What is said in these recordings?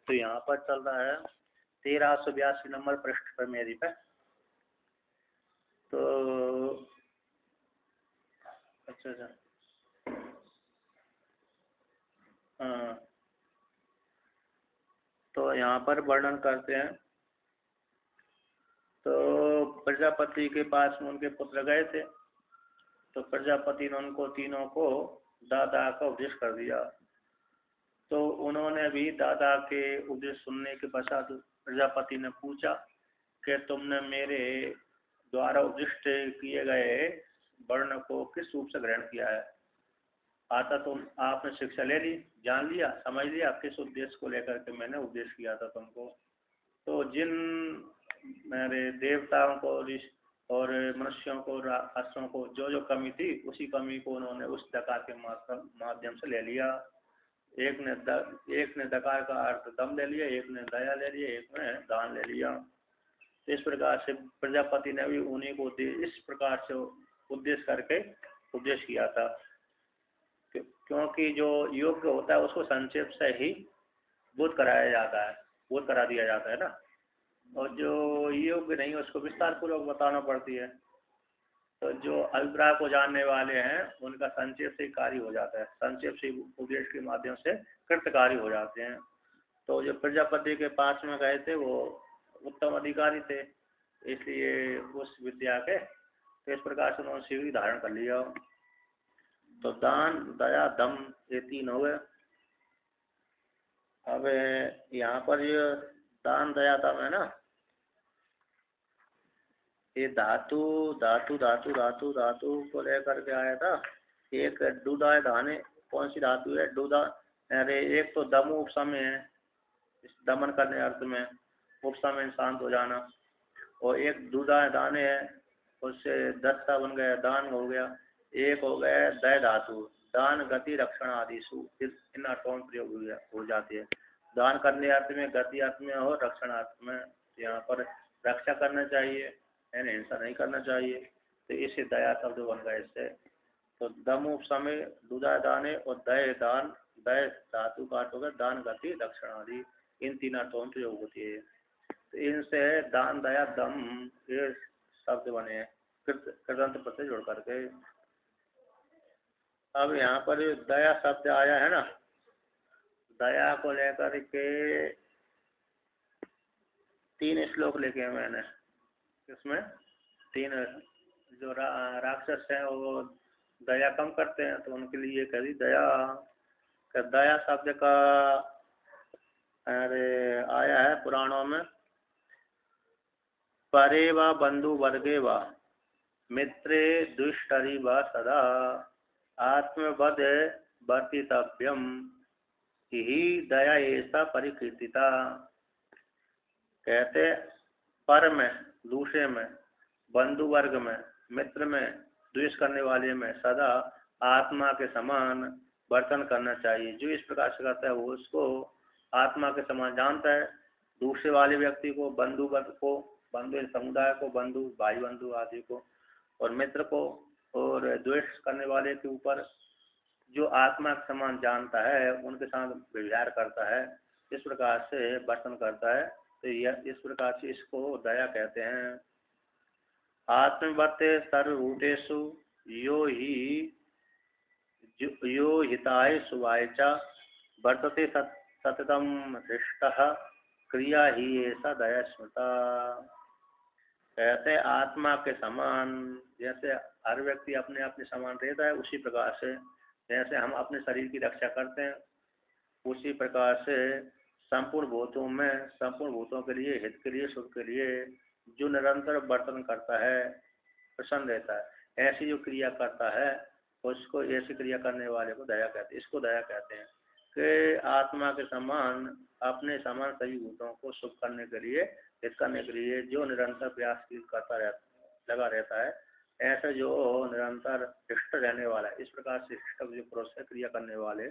तो यहाँ पर चल रहा है 1382 नंबर पृष्ठ पर मेरी पे। तो अच्छा हाँ, तो यहाँ पर वर्णन करते हैं। तो प्रजापति के पास में उनके पुत्र गए थे, तो प्रजापति ने उनको तीनों को दादा का उपदेश कर दिया। तो उन्होंने भी दादा के उपदेश सुनने के पश्चात प्रजापति ने पूछा कि तुमने मेरे द्वारा उपदिष्ट किए गए वर्ण को किस रूप से ग्रहण किया है। आता तो आपने शिक्षा ले ली, जान लिया, समझ लिया किस उद्देश्य को लेकर के मैंने उपदेश किया था तुमको। तो जिन मेरे देवताओं को और मनुष्यों को राक्षसों को जो जो कमी थी उसी कमी को उन्होंने उस दकार के माध्यम से ले लिया। एक ने दकार का अर्थ दम ले लिया, एक ने दया ले लिया, एक ने दान ले लिया। तो इस प्रकार से प्रजापति ने भी उन्हीं को इस प्रकार से उद्देश्य करके उपदेश किया था, क्योंकि जो योग्य होता है उसको संक्षेप से ही बोध कराया जाता है, बोध करा दिया जाता है ना, और जो योग्य नहीं उसको विस्तार पूर्वक बताना पड़ती है। तो जो अभिप्राय को जानने वाले हैं उनका संक्षेप से कार्य हो जाता है, संक्षेप से उपदेश के माध्यम से कृतकारी हो जाते हैं। तो जो प्रजापति के पास में गए थे वो उत्तम अधिकारी थे, इसलिए उस विद्या के तो इस प्रकार से उन्होंने शीघ्र धारण कर लिया। तो दान दया दम ये तीन हो गए। अब यहाँ पर ये दान दया दम है ना, ये धातु धातु धातु धातु धातु को लेकर के आया था। एक डूदा धाने कौन सी धातु है, डूदा, अरे एक तो दम उपसमय है, दमन करने अर्थ में उपसमय शांत हो जाना, और एक डूदा दाने है उससे दत्ता बन गया दान हो गया। एक हो गया दय धातु, दान गति रक्षण आदि सु इन अर्थों में प्रयोग हो जाती है। दान करने अर्थ में, गति अर्थ में और रक्षण अर्थ में। यहाँ पर रक्षा करना चाहिए यानी हिंसा नहीं करना चाहिए, तो इसे दया शब्द बन गए इससे। तो दम उपसमय दुदा दाने और दय दान, दय धातु का अर्थ होगा दान गति रक्षण आदि, इन तीन अर्थों में प्रयोग होती है। तो इनसे दान दया दम ये शब्द बने हैं कृदंत प्रत्यय जोड़ करके। अब यहाँ पर दया शब्द आया है ना, दया को लेकर के 3 श्लोक लिखे हैं मैंने। इसमें 3 जो राक्षस हैं वो दया कम करते हैं तो उनके लिए कह दया। दया शब्द का अरे आया है पुराणों में, परे व बंधु वर्गे व मित्रे दुष्टरि व सदा आत्मवद वर्तितव्यम ही दया ऐसा परिकीर्तिता। कहते पर में, दूसरे में, बंधु वर्ग में, मित्र में, द्वेष करने वाले में सदा आत्मा के समान वर्तन करना चाहिए। जो इस प्रकार से करता है वो उसको आत्मा के समान जानता है। दूसरे वाले व्यक्ति को, बंधु वर्ग को, बंधु समुदाय को, बंधु भाई बंधु आदि को, और मित्र को, और द्वेष करने वाले के ऊपर जो आत्मा के समान जानता है उनके साथ व्यवहार करता है, इस प्रकार से वर्तन करता है। तो यह इस प्रकार से इसको दया कहते हैं। आत्मवर्ते सर्वभूतेषु यो हिताय सुवाय च वर्तते सततम हृष्टः क्रिया ही ऐसा दया स्मृता। कहते आत्मा के समान, जैसे हर व्यक्ति अपने अपने समान रहता है उसी प्रकार से जैसे हम अपने शरीर की रक्षा करते हैं उसी प्रकार से संपूर्ण भूतों के लिए, हित के लिए, सुख के लिए जो निरंतर वर्तन करता है, प्रसन्न रहता है, ऐसी जो क्रिया करता है उसको, ऐसी क्रिया करने वाले को दया कहते हैं। इसको दया कहते हैं कि आत्मा के समान, अपने समान सभी भूतों को सुख करने के लिए, हित करने के लिए जो निरंतर प्रयास करता रहता, लगा रहता है, ऐसा जो निरंतर हिष्ट रहने वाला है, इस प्रकार से हिष्ट जो पुरुष है क्रिया करने वाले,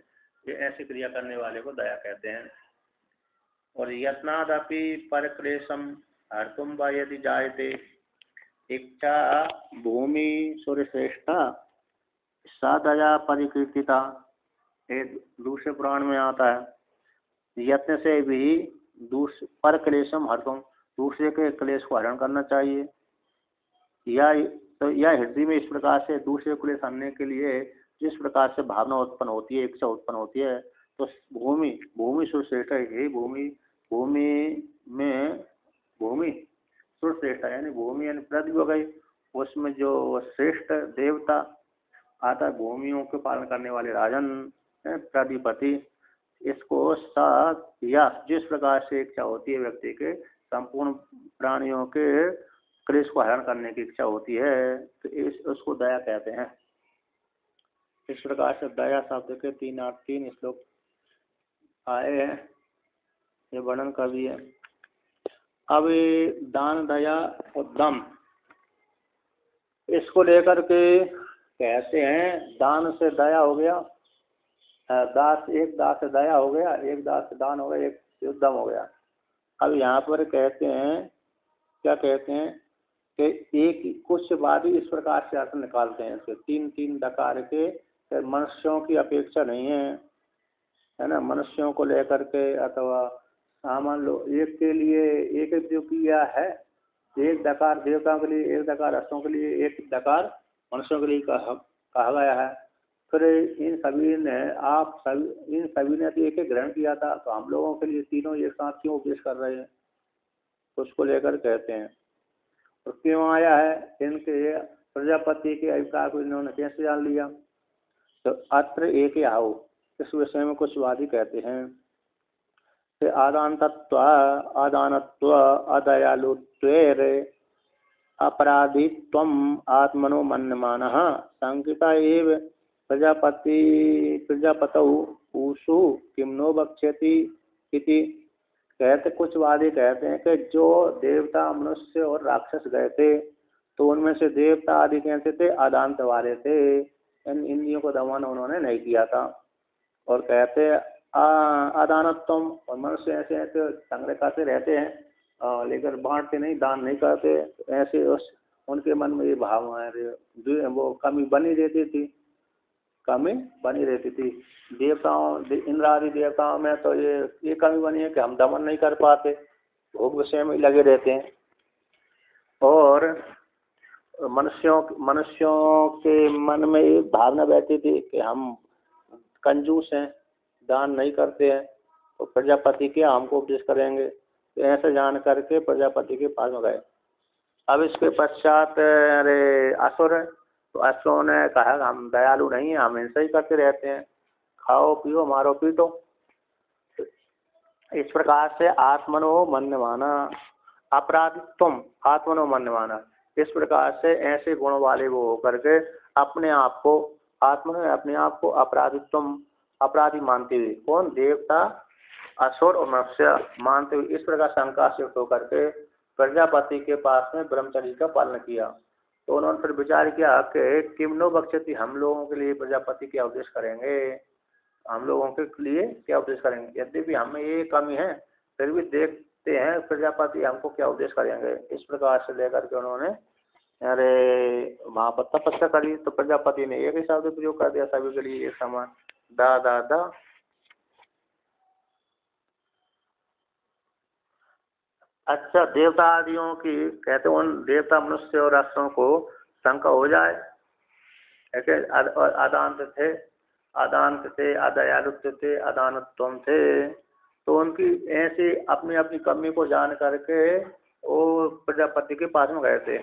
ये ऐसी क्रिया करने वाले को दया कहते हैं। और यत्नादपि परक्लेशम हर्तुम व यदि जायते इच्छा भूमि सूर्यश्रेष्ठा सा दया परिकीर्तिता। एक दूसरे पुराण में आता है यत्न से भी पर क्लेशम हरतुम, दूसरे के क्लेश को हरण करना चाहिए। या तो यह हृदय में इस प्रकार से दूसरे को क्लेश हरने के लिए जिस प्रकार से भावना उत्पन्न होती है, इच्छा उत्पन्न होती है, तो भूमि भूमि सुश्रेष्ठ है। भूमि भूमि में भूमि सुश्रेष्ठ है, यानी भूमि यानी पृथ्वी हो गई, उसमें जो श्रेष्ठ देवता आता है, भूमियों के पालन करने वाले राजन है, प्रधिपति। इसको साथ या जिस प्रकार से इच्छा होती है व्यक्ति के संपूर्ण प्राणियों के क्लेश को हरण करने की इच्छा होती है, तो उसको दया कहते हैं। इस प्रकार से दया शब्द के तीन श्लोक आए हैं, ये वर्णन कर दिए। अब दान दया और दम, इसको लेकर के कहते हैं दान से दया हो गया, एक दास से दया हो गया, एक दास से दान हो गया, एक दम हो गया। अब यहाँ पर कहते हैं, क्या कहते हैं कि एक कुछ बाद ही इस प्रकार से अर्थ निकालते हैं इसके तीन दकार के। मनुष्यों की अपेक्षा नहीं है ना, मनुष्यों को लेकर के अथवा सामान्य लोग एक के लिए एक जो किया है, एक दकार देवताओं के लिए, एक दकार असुरों के लिए, एक दकार मनुष्यों के लिए कहा गया है। फिर इन सभी ने तो एक ग्रहण किया था, तो हम लोगों के लिए तीनों एक साथ क्यों उपदेश कर रहे हैं, उसको लेकर कहते हैं। और क्यों आया है, इनके प्रजापति के अभिप्राय को इन्होंने कैसे जान लिया, तो अत्र एक आओ, इस विषय में कुछ वादी कहते हैं कि आदानत्व अदयालुत्वेर अपराधित्वम आत्मनो मन्यमानः संकिता एव प्रजापतौ ऊषु किम नो बक्ष्यति इति। कहते कुछ वादी कहते हैं कि जो देवता मनुष्य और राक्षस गए थे, तो उनमें से देवता आदि कैसे थे, आदांत वाले थे, इन इंद्रियों को दमन उन्होंने नहीं किया था। और कहते आदानत्वम, और मनुष्य ऐसे ऐसे संग्रह करते रहते हैं, लेकर बांटते नहीं, दान नहीं करते, ऐसे उनके मन में ये भाव है, वो कमी बनी रहती थी, कमी बनी रहती थी। देवताओं इंद्र आदि देवताओं में तो ये कमी बनी है कि हम दमन नहीं कर पाते, भोग विषय में लगे रहते हैं। और मनुष्यों के मन में ये भावना बैठी थी कि हम कंजूस हैं, दान नहीं करते हैं, तो प्रजापति के हमको उपदेश करेंगे, तो ऐसे जान करके प्रजापति के पास में गए। अब इसके पश्चात अरे असुर, तो असुरों ने कहा हम दयालु नहीं हैं, हम हिंसा ही करते रहते हैं, खाओ पियो मारो पीटो। इस प्रकार से आत्मनो मन्यमाना अपराधित्वम, आत्मनो मन्यमाना, इस प्रकार से ऐसे गुण वाले वो होकर के अपने आप को अपने आप को अपराधित्वम, अपराधी मानते हुए, कौन, देवता असुर और मनुष्य मानते हुए, इस प्रकार शंका से होकर के प्रजापति के पास में ब्रह्मचर्य का पालन किया। तो उन्होंने फिर विचार किया कि किम नो बक्ष्यति, हम लोगों के लिए प्रजापति क्या उपदेश करेंगे, हम लोगों के लिए क्या उपदेश करेंगे, यद्यपि हमें ये कमी है फिर भी देखते हैं प्रजापति हमको क्या उपदेश करेंगे। इस प्रकार से लेकर के उन्होंने अरे वहाँ पर तपस्या करी, तो प्रजापति ने एक ही शब्द प्रयोग कर दिया सभी के लिए एक समान, दा दा दा। अच्छा, देवता आदियों की कहते उन देवता मनुष्य और असुरों को शंका हो जाए, आदांत थे, अदयालुत्व थे, अदानत्वम थे, तो उनकी ऐसी अपनी अपनी कमी को जान करके वो प्रजापति के पास में गए थे।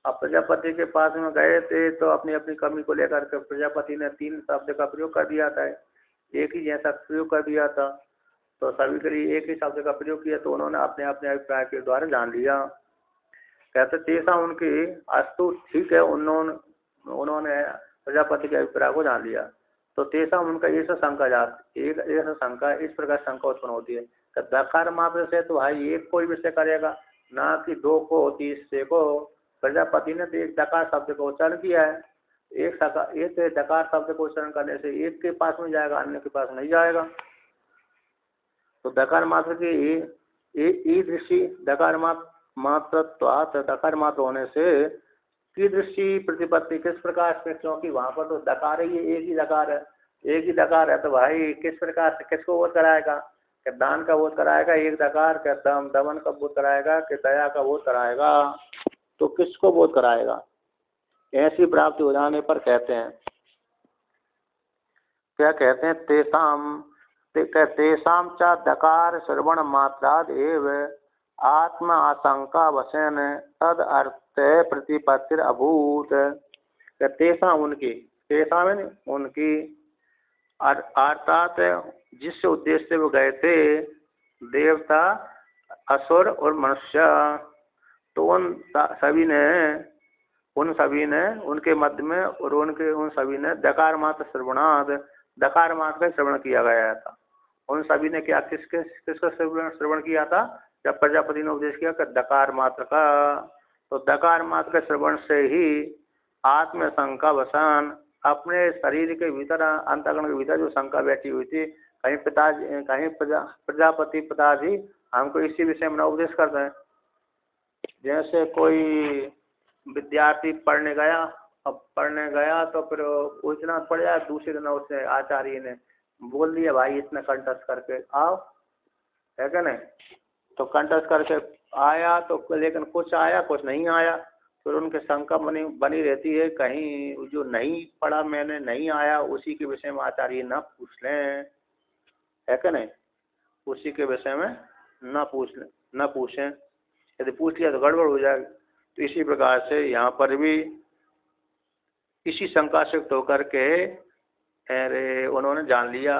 अब प्रजापति के पास में गए थे तो अपनी अपनी कमी को लेकर के प्रजापति ने तीन शब्द का प्रयोग कर दिया था, एक ही जैसा प्रयोग कर दिया था, तो सभी के लिए एक ही शब्द का प्रयोग किया, तो उन्होंने अपने अपने अभिप्राय के द्वारा जान लिया। कहते तेसा उनकी अस्तु, ठीक है, उन्होंने प्रजापति के अभिप्राय को जान लिया, तो तेसा उनका ऐसा शंका ऐसा शंका, इस प्रकार शंका उत्पन्न होती है कि दकार मात्र से तो भाई एक कोई विषय करेगा, ना कि दो को तीसरे को। प्रजापति ने तो एक दकार शब्द का उच्चारण किया है, एक दकार शब्द को उच्चारण करने से एक के पास में जाएगा, अन्य के पास नहीं जाएगा। तो दकार मात्र की ईदृशी दकार मात्रत्वात्, दकार मात्र होने से कीदृशी प्रतिपत्ति, किस प्रकार से, क्योंकि वहां पर तो दकार ही एक ही दकार है, तो भाई किस प्रकार से किसको और कराएगा। कि दान का बोध कराएगा एक दकार, क्या दमन का बोध कराएगा, कि दया का बोध कराएगा, तो किसको बोध कराएगा? ऐसी प्राप्ति हो जाने पर कहते हैं, क्या कहते हैं, तेषाम च दकार श्रवण मात्राद एव आत्मा आशंका वशन तद अर्थ प्रतिपत्तिर अभूत। तेषा उनकी, तेषा में उनकी, अर्थात जिस उद्देश्य से वो गए थे, देवता, असुर और मनुष्य, तो उन सभी ने उनके मध्य में और उन सभी ने दकार मात्र श्रवणाद, दकार मात्र का श्रवण किया गया था। उन सभी ने क्या किसका श्रवण किया था? जब प्रजापति ने उपदेश किया कि दकार मात्र का, तो दकार मात्र के श्रवण से ही आत्म शंका वसान, अपने शरीर के भीतर, अंतःकरण के भीतर जो शंका बैठी हुई थी, कहीं प्रजापति पिताजी हमको इसी विषय में उपदेश करते हैं। जैसे कोई विद्यार्थी पढ़ने गया, अब पढ़ने गया तो फिर वो इतना पढ़ जाए, दूसरे दिन उसने आचार्य ने बोल दिया भाई इतना कंठस्थ करके आओ, है क्या नहीं? तो कंठस्थ करके आया तो, लेकिन कुछ आया कुछ नहीं आया, फिर उनके शंका बनी रहती है, कहीं जो नहीं पढ़ा मैंने नहीं आया उसी के विषय में आचार्य न पूछ लें, है क्या नहीं? उसी के विषय में न पूछें, यदि पूछ लिया तो गड़बड़ हो जाएगी। तो इसी प्रकार से यहाँ पर भी इसी शंका से होकर के अरे उन्होंने जान लिया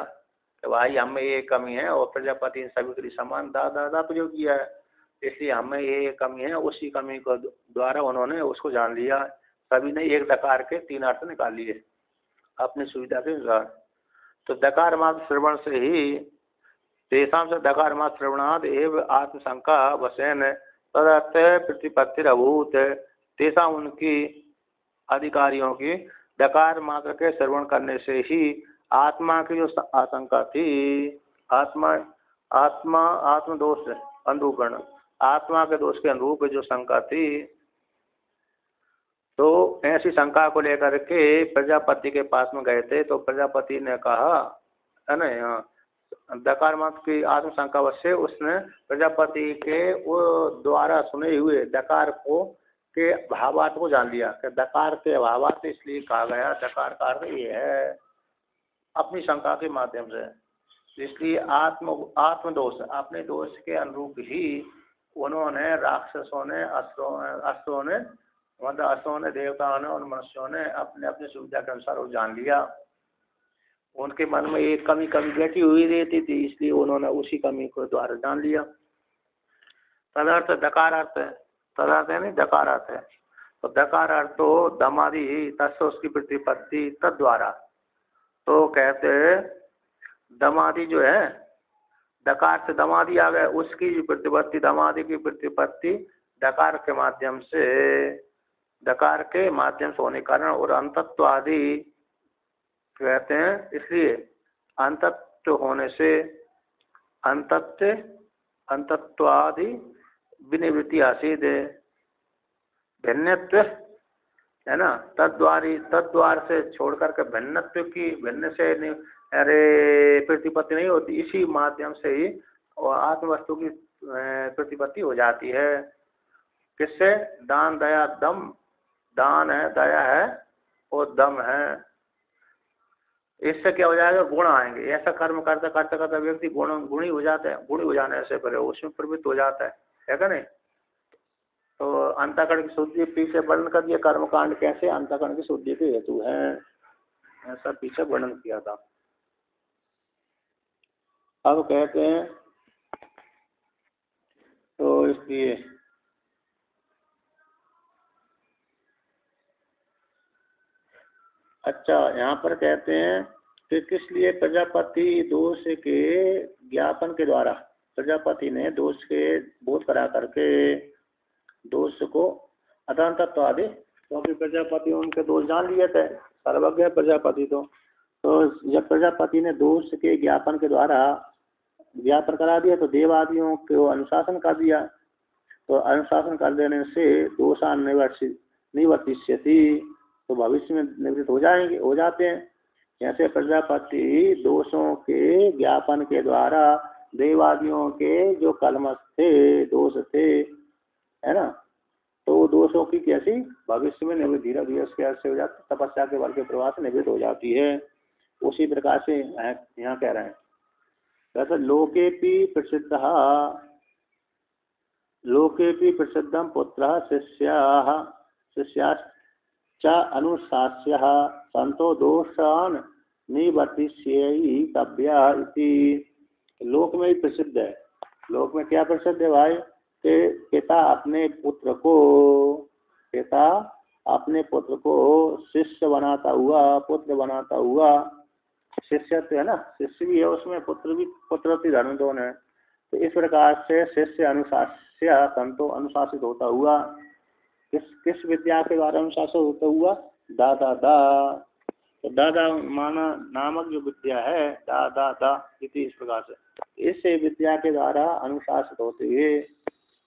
कि भाई हमें ये कमी है, और प्रजापति ने सभी के लिए समान दादा प्रयोग किया है, इसलिए हमें ये कमी है, उसी कमी को द्वारा उन्होंने उसको जान लिया। सभी ने एक दकार के 3 अर्थ निकाल लिए अपनी सुविधा के अनुसार। तो दकार मात्र श्रवण से ही, तेषाम से दकार मात्र श्रवणाद एव आत्मशंका वशन तदर्थ प्रतिपत्तिर अभूत। तेषा उनकी अधिकारियों की दकार मात्र के श्रवण करने से ही आत्मा की जो आशंका थी, आत्मदोष अनुरूपण, आत्मा के दोष के अनुरूप जो शंका थी, तो ऐसी शंका को लेकर के प्रजापति के पास में गए थे। तो प्रजापति ने कहा है ना, यहाँ दकार मात्र की आत्मशंका से उसने प्रजापति के वो द्वारा सुने हुए दकार को के भावार्थ को जान लिया कि दकार के भावार्थ इसलिए कहा गया, दकार का अर्थ ये है, अपनी शंका के माध्यम से। इसलिए आत्मदोष, अपने दोष के अनुरूप ही उन्होंने, राक्षसों ने, असुरों ने, मतलब असुरों ने, देवताओं ने और मनुष्यों ने अपने अपने सुविधा के अनुसार वो जान लिया। उनके मन में एक कमी बैठी हुई रहती थी, इसलिए उन्होंने उसी कमी को द्वारा जान लिया। तदर्थ दकारार्थ है, तदर्थ है नहीं दकारार्थ है। तो दकारार्थ तो दमादि तस्य उसकी प्रतिपत्ति तद द्वारा, तो कहते दमादि जो है, दकार से दमादि आ गए, उसकी प्रतिपत्ति, दमादि की प्रतिपत्ति दकार के माध्यम से, दकार के माध्यम से होने के कारण, और अंतत्व आदि कहते हैं, इसलिए अंतत्व होने से, अंतत्व आदि विनिवृत्ति आसीद, भिन्नत्व है ना, तद्वार से छोड़ करके भिन्नत्व की, भिन्न से अरे प्रतिपत्ति नहीं होती, इसी माध्यम से ही आत्मवस्तु की प्रतिपत्ति हो जाती है। किससे? दान दया दम, दान है, दया है और दम है। इससे क्या हो जाएगा? गुण आएंगे। ऐसा कर्म करता करता करता व्यक्ति गुणी हो जाता है, गुणी हो जाने से पहले उसमें प्रवृत्त हो जाता है क्या नहीं? तो अंतःकरण की शुद्धि पीछे वर्णन कर दिया, कर्मकांड कैसे अंतःकरण की शुद्धि के हेतु है, ऐसा पीछे वर्णन किया था। अब कहते हैं तो इसलिए अच्छा, यहाँ पर कहते हैं कि किस लिए प्रजापति दोष के ज्ञापन के द्वारा, प्रजापति ने दोष के बोध करा करके दोष को अतंतत्व आदि, क्योंकि प्रजापति उनके दोष जान लिए थे, सर्वज्ञ है प्रजापति। तो जब प्रजापति ने दोष के ज्ञापन के द्वारा ज्ञापन करा दिया, तो देवादियों को अनुशासन कर दिया। तो अनुशासन कर देने से दोषा निवर्तिष्यति, तो भविष्य में निवृत्त हो जाते हैं। जैसे प्रजापति दोषों के ज्ञापन के द्वारा देवादियों के जो कलमश थे, दोष थे, है ना, तो दोषों की कैसी भविष्य में निवृत्ति धीरे धीरे कैसे हो जाती, तपस्या के बल के प्रभाव से निवृत्त हो जाती है। उसी प्रकार से यहाँ कह रहे हैं वैसे लोकेपि प्रसिद्धम पुत्र शिष्याश्च अनुशास्यः संतो दोषान् निवर्तिष्येतव्या इति। लोक में ही प्रसिद्ध है। लोक में क्या प्रसिद्ध है भाई कि पिता अपने पुत्र को शिष्य बनाता हुआ, पुत्र बनाता हुआ, शिष्य है ना, शिष्य भी है उसमें, पुत्रवती धर्म दोनों है। तो इस प्रकार से शिष्य अनुशास्य संतो अनुशासित होता हुआ, किस विद्या के द्वारा अनुशासित होता हुआ, दादा तो दादा माना नामक जो विद्या है, दादा इति, इस प्रकार से इस विद्या के द्वारा अनुशासित होते हुए,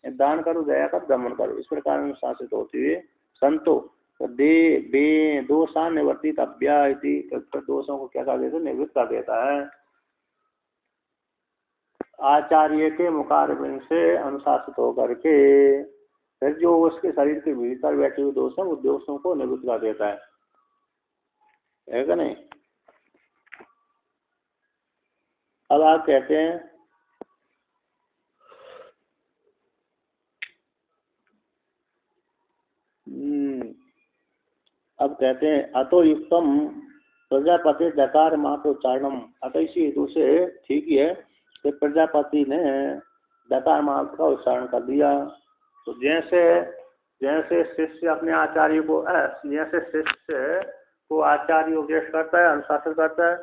दान करो दया कर दमन करो, इस प्रकार अनुशासित होते हुए संतो दोषान निवर्तित अभ्या इति, दोषों को क्या कर देता है, निवृत्त कर देता है। आचार्य के मुखारबिंद से अनुशासित होकर के फिर जो उसके शरीर के भीतर बैठे हुए दोष हैं, उस दोषों को निवृत्त कर देता है क्या नहीं। अब आप कहते हैं अतो युक्तम प्रजापति दकार मात्र उच्चारणम, अतः इसी हेतु से ठीक ही है कि प्रजापति ने दकार मात्र का उच्चारण कर दिया। तो जैसे शिष्य अपने आचार्य को, जैसे शिष्य को आचार्य उपदेश करता है, अनुशासित करता है,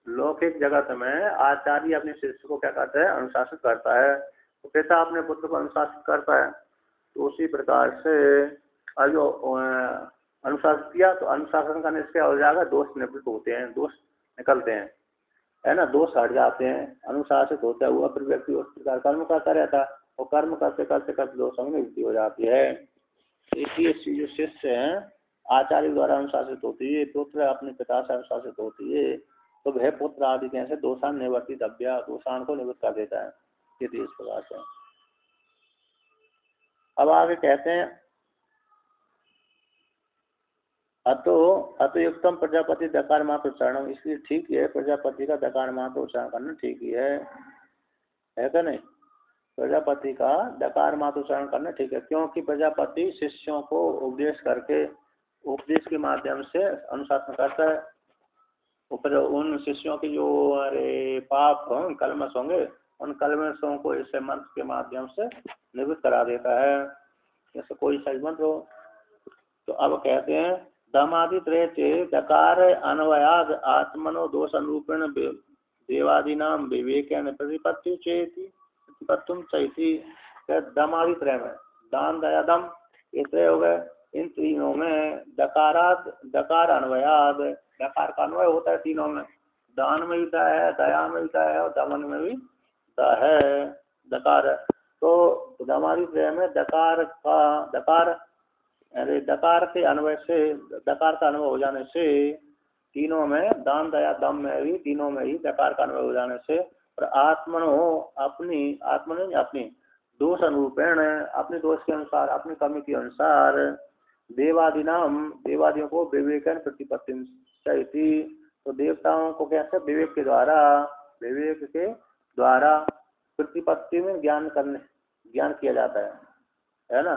लौकिक जगत में आचार्य अपने शिष्य को क्या करता है, अनुशासित करता है। तो पिता अपने पुत्र को अनुशासित करता है। तो उसी प्रकार से जो अनुशासित किया, तो अनुशासन करने से क्या हो जाएगा, दोष निवृत्त होते हैं, दोष निकलते हैं, है ना, दोष हट जाते हैं। अनुशासित होता हुआ फिर व्यक्ति उस प्रकार कर्म करता रहता है, और कर्म करते करते करते दोषों में निवृत्ति हो जाती है। इसलिए जो शिष्य हैं आचार्य द्वारा अनुशासित होती है, पुत्र अपने पिता से अनुशासित होती है, तो वह पुत्र आदि कैसे दोषान निवर्तित अभ्या, दोषान को निवृत्त कर देता है। ये इस प्रकार से। अब आगे कहते हैं अतुयुक्तम प्रजापति दकार मात्र उच्चारण, इसलिए ठीक है प्रजापति का दकार मात्र उच्चारण करना ठीक ही है क्या नहीं। प्रजापति का दकार मात्र उच्चारण करना ठीक है, क्योंकि प्रजापति शिष्यों को उपदेश करके, उपदेश के माध्यम से अनुशासन करता है। ऊपर उन शिष्यों के जो पाप कलमश होंगे, उन कलमशों को इस मंत्र के माध्यम से निवृत्त करा देता है, जैसे कोई सही मंत्र हो। तो अब कहते हैं दमादि त्रयचे दकार अन्वयाद आत्मनो दोष अनुरूपेण देवादीनाम विवेकेन प्रतिपत्ति चेति प्रतिपत्तुम चैति। दमादि त्रय में दान दया दम ये त्रय हो गए। इन तीनों में दकार अन्वयाद, दकार का अन्वय होता है तीनों में, दान में भी द है, दया में भी द है, और दमन में भी द है, दकार। तो दमादि त्रय में दकार के अन्वय से, दकार का अन्वय हो जाने से तीनों में, दान दया दम में भी, तीनों में ही दकार का अन्वय हो जाने से, और अपनी दोष अनुरूपेण, अपने दोष के अनुसार, अपनी कमी के अनुसार, देवादियों को विवेकन प्रतिपत्ति, तो देवताओं को कैसे विवेक के द्वारा प्रतिपत्ति में ज्ञान किया जाता है ना।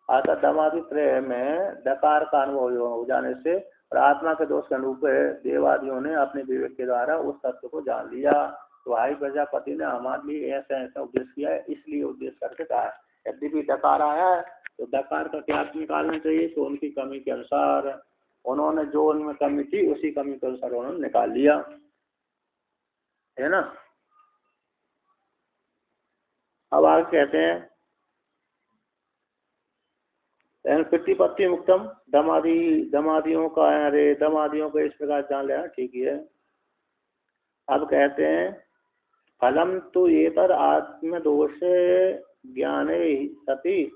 अतः दमादि त्रय में दकार का अनुभव हो जाने से और आत्मा के दोष के अनुरूप देवादियों ने अपने विवेक के द्वारा उस तत्व को जान लिया। तो भाई प्रजापति ने हमारे लिए ऐसा उपदेश किया है, इसलिए उपदेश करके कहा है। यदि भी दकार आया है तो दकार का क्या निकालना चाहिए, तो उनकी कमी के अनुसार, उन्होंने जो उनमें कमी थी उसी कमी के अनुसार उन्होंने निकाल लिया, है ना। अब आगे कहते हैं प्रतिपत्ति मुक्तम, दमादियों को इस प्रकार जान लेना ठीक ही है। अब कहते हैं फलम तो एतर आत्मदोष ज्ञाने सति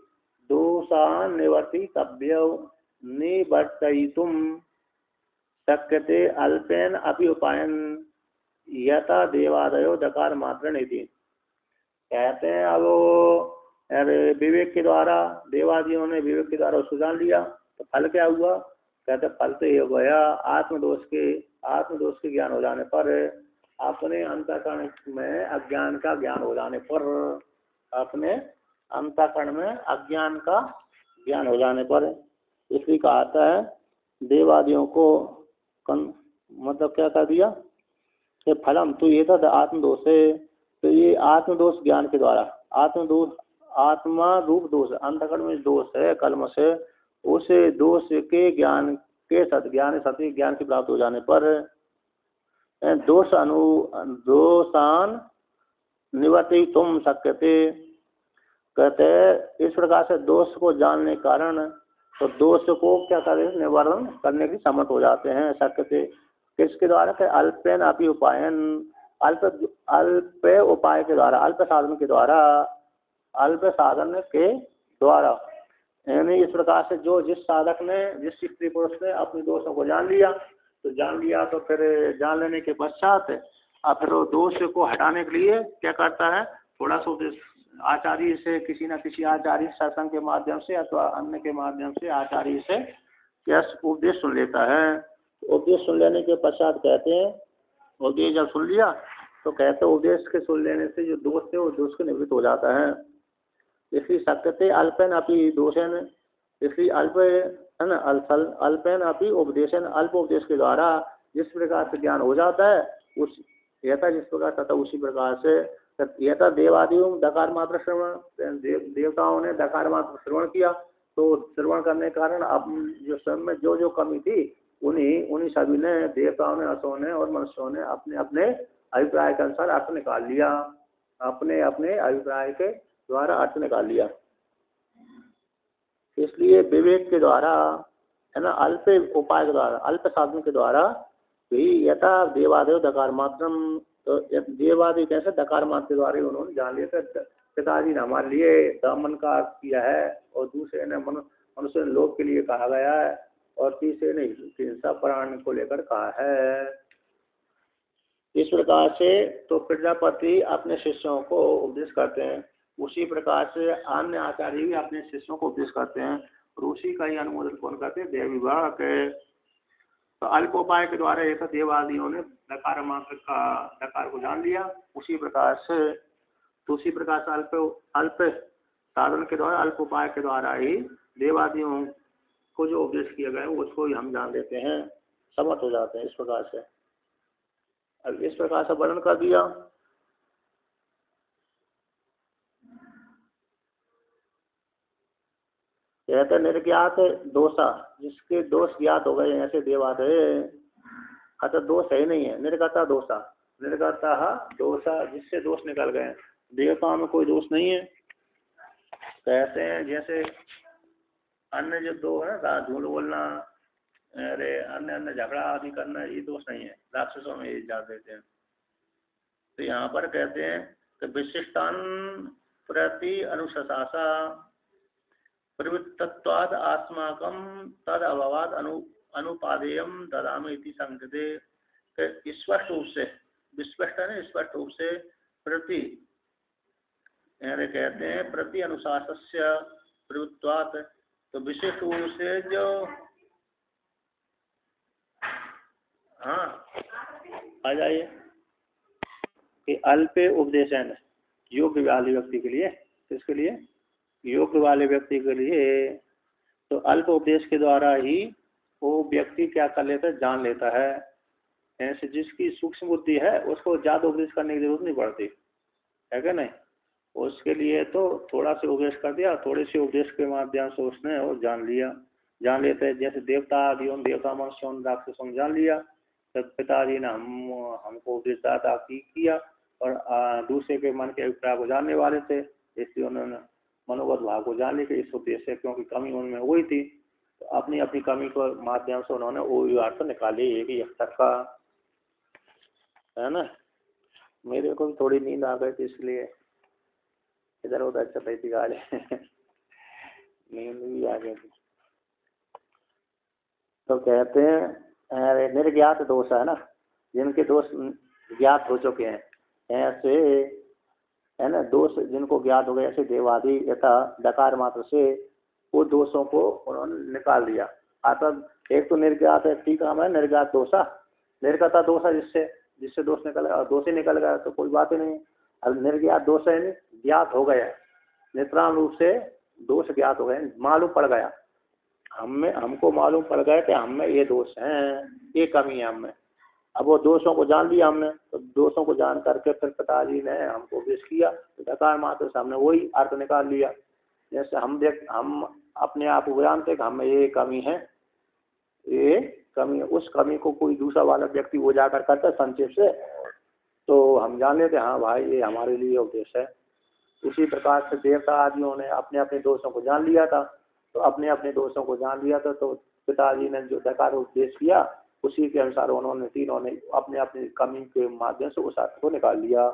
दोषान् निवर्तयितुं शक्यते अल्पेन अपि उपायन यथा देवादयो दकार मात्रेण इति। कहते हैं अब अरे विवेक के द्वारा देवादियों ने विवेक के द्वारा उसको जान लिया, तो फल क्या हुआ? कहते फल तो ये हो गया आत्मदोष के ज्ञान हो जाने पर, अपने अंतःकरण में अज्ञान का ज्ञान हो जाने पर, अपने अंतःकरण में अज्ञान का ज्ञान हो जाने पर, इसलिए कहा है देवादियों को मतलब क्या कर दिया कि फलम तो ये था आत्मदोष है, तो ये आत्मदोष ज्ञान के द्वारा, आत्मदोष आत्मा रूप दोष अंतःकरण में दोष है कलम से, उस दोष के ज्ञान के ज्ञान सत्य ज्ञान की प्राप्त हो जाने पर दोषान निवर्ति तुम शक्यते, कहते इस प्रकार से दोष को जानने के कारण तो दोष को क्या करें निवारण करने की समर्थ हो जाते हैं। शक्यते किसके द्वारा? के अल्पेन अपि उपायन, अल्प उपाय के द्वारा, अल्प साधन के द्वारा, अल्प साधन के द्वारा, यानी इस प्रकार से जो जिस साधक ने जिस स्त्री पुरुष ने अपने दोषों को जान लिया तो फिर जान लेने के पश्चात अब फिर वो दोष को हटाने के लिए क्या करता है, थोड़ा सा उपदेश आचार्य से, किसी न किसी आचार्य सत्संग के माध्यम से अथवा अन्य के माध्यम से आचार्य से क्या उपदेश सुन लेता है। उपदेश सुन लेने के पश्चात कहते हैं, उपदेश जब सुन लिया तो कहते हैं उपदेश के सुन लेने से जो दोष है वो दोष के निवृत्त हो जाता है। इसलिए शक्यते अल्पेन अपि दोषेन, इसलिए अल्प है ना, अल्पेन अपि उपदेशन, अल्प उपदेश के द्वारा जिस प्रकार से ज्ञान हो जाता है उस यथा जिस प्रकार तथा उसी प्रकार से यथा देवादियों दकार मात्र श्रवण, देवताओं ने दकार मात्र श्रवण किया, तो श्रवण करने के कारण अब जो स्वयं में जो जो कमी थी उन्हीं सभी ने, देवताओं ने, असुरों ने और मनुष्यों ने अपने अपने अभिप्राय के अनुसार अर्थ निकाल लिया, अपने अपने अभिप्राय के द्वारा अर्थ निकाल लिया। इसलिए विवेक के द्वारा है ना, अल्प उपाय के द्वारा, अल्प साधन के द्वारा भी यथा देवादेव दकार मात्रम, तो देवादि कैसे दकार मात्र के द्वारा उन्होंने जान लिया था पिताजी ने हमारे लिए दामन का किया है, और दूसरे ने मनुष्य लोक के लिए कहा गया है, और तीसरे ने हिंसा प्राण को लेकर कहा है। इस प्रकार से तो प्रजापति अपने शिष्यों को उपदेश करते हैं, उसी प्रकार से अन्य आचार्य भी अपने शिष्यों को उपदेश करते हैं, और उसी का ही अनुमोदन कौन करते हैं? देव विभाग के। तो अल्पोपाय के द्वारा एक देवादियों ने दकार मात्र का दकार को जान लिया, उसी प्रकार से अल्प साधन के द्वारा, अल्पोपाय के द्वारा ही देवादियों को जो उपदेश किया गया है उसको ही हम जान लेते हैं, समर्थ हो जाते हैं। इस प्रकार से अब इस प्रकार से वर्णन कर दिया। कहते निर्ज्ञात दोषा, जिसके दोष ज्ञात हो गए ऐसे देवाद है, अतः दोष है ही नहीं है। निर्गता दोषा, निर्गता दोषा, जिससे दोष निकल गए। देवताओं में कोई दोष नहीं है। कहते हैं जैसे अन्य जो दो है ना, झूठ बोलना, अरे अन्य अन्य झगड़ा आदि करना, ये दोष नहीं है, राक्षसों में ये जान देते हैं। तो यहाँ पर कहते हैं कि विशिष्टान प्रति अनुशासा प्रवृत्तत्वाद आत्माकम तद अभावाद अनुपादेयम ददाम इति संकेते, स्पष्ट रूप से, विस्पष्ट है स्पष्ट रूप से प्रति, यानी कहते हैं प्रति अनुशास्य प्रवृत्तवाद, तो विशेष रूप से जो हाँ आ जाइए कि अल्प उपदेशन योग्य वाले व्यक्ति के लिए, किसके लिए? योग्य वाले व्यक्ति के लिए। तो अल्प उपदेश के द्वारा ही वो व्यक्ति क्या कर लेता है, जान लेता है। ऐसे जिसकी सूक्ष्म बुद्धि है उसको ज्यादा उपदेश करने की जरूरत नहीं पड़ती है क्या नहीं, उसके लिए तो थोड़ा सा उपदेश कर दिया, थोड़े से उपदेश के माध्यम से उसने वो जान लिया, जान लेते हैं। जैसे देवता आदि देवता मनुष्यों राक्षसों जान लिया, तो पिताजी ने हमको उपदेश दाता किया, और दूसरे के मन के अभिप्राय को जानने वाले थे, इसलिए उन्होंने मनोगत भाव को जान ली कि इस उद्देश्य से, क्योंकि कमी उनमें हुई थी, तो अपनी अपनी कमी के माध्यम से उन्होंने वो अर्थ निकाली एक ही तक का, है ना। मेरे को भी थोड़ी नींद आ गई थी, इसलिए इधर उधर चल रही थी गाड़ी नींद भी आ गई थी। तो कहते हैं निर्ज्ञात दोष है ना, जिनके दोष ज्ञात हो चुके हैं, ऐसे है ना, दोष जिनको ज्ञात हो गए ऐसे देवादि यथा डकार मात्र से वो दोषों को उन्होंने निकाल दिया। अतः एक तो निर्ज्ञात है, ठीक है, निर्ज्ञात दोषा, निर्गता दोष है, जिससे जिससे दोष निकल गया, दोष ही निकल गया तो कोई बात ही नहीं। अब निर्ज्ञात दोष है, ज्ञात हो गया, नित्राम रूप से दोष ज्ञात हो गए, मालूम पड़ गया, हमको मालूम पड़ गया कि हम में ये दोष हैं, ये कमी है हमें। अब वो दोषों को जान लिया हमने, तो दोषों को जान करके फिर पिताजी ने हमको उपदेश किया, तो डकार मात्र से हमने वही अर्थ निकाल लिया। जैसे हम अपने आप को जानते कि हमें ये कमी है, ये कमी, उस कमी को कोई दूसरा वाला व्यक्ति वो जाकर करता संक्षेप से, तो हम जान लेते हाँ भाई ये हमारे लिए उपदेश है। उसी प्रकार से देवता आदियों ने अपने अपने दोषों को जान लिया था, तो अपने अपने दोषों को जान लिया था, तो पिताजी ने जो डकार उपदेश किया उसी के अनुसार उन्होंने तीनों ने अपने अपने कमी के माध्यम से उस अर्थ को निकाल लिया।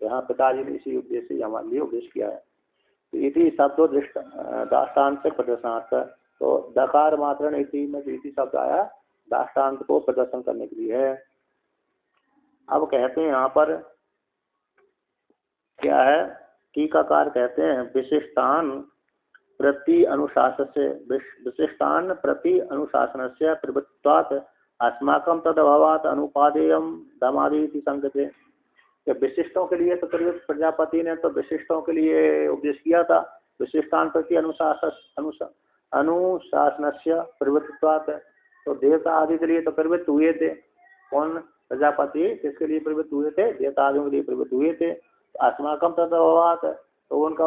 यहाँ पिताजी ने इसी उद्देश्य से हमारे लिए उपदेश किया है। तो इति शब्दों दाष्टान्त से प्रदर्शनार्थ, तो दकार मात्र इति में इति शब्द आया दाष्टान्त को प्रदर्शन करने के लिए है। अब कहते हैं यहाँ पर क्या है, टीकाकार कहते हैं विशिष्टान प्रति अनुशासन से, विशिष्टान प्रति अनुशासन से प्रवृत्तात् अस्माकं तदभावात् अनुपादेयम दमादि संगते। विशिष्टों के लिए तो प्रजापति ने तो विशिष्टों के लिए उपदेश किया था, विशिष्टान प्रति अनुशासन से प्रवृत्तात्, तो देवता आदि के लिए तो प्रवृत्त हुए थे। कौन? प्रजापति किसके लिए प्रवृत्त हुए थे? देवता आदियों के लिए प्रवृत्त हुए थे। अस्माकं तदभावात्, तो उनका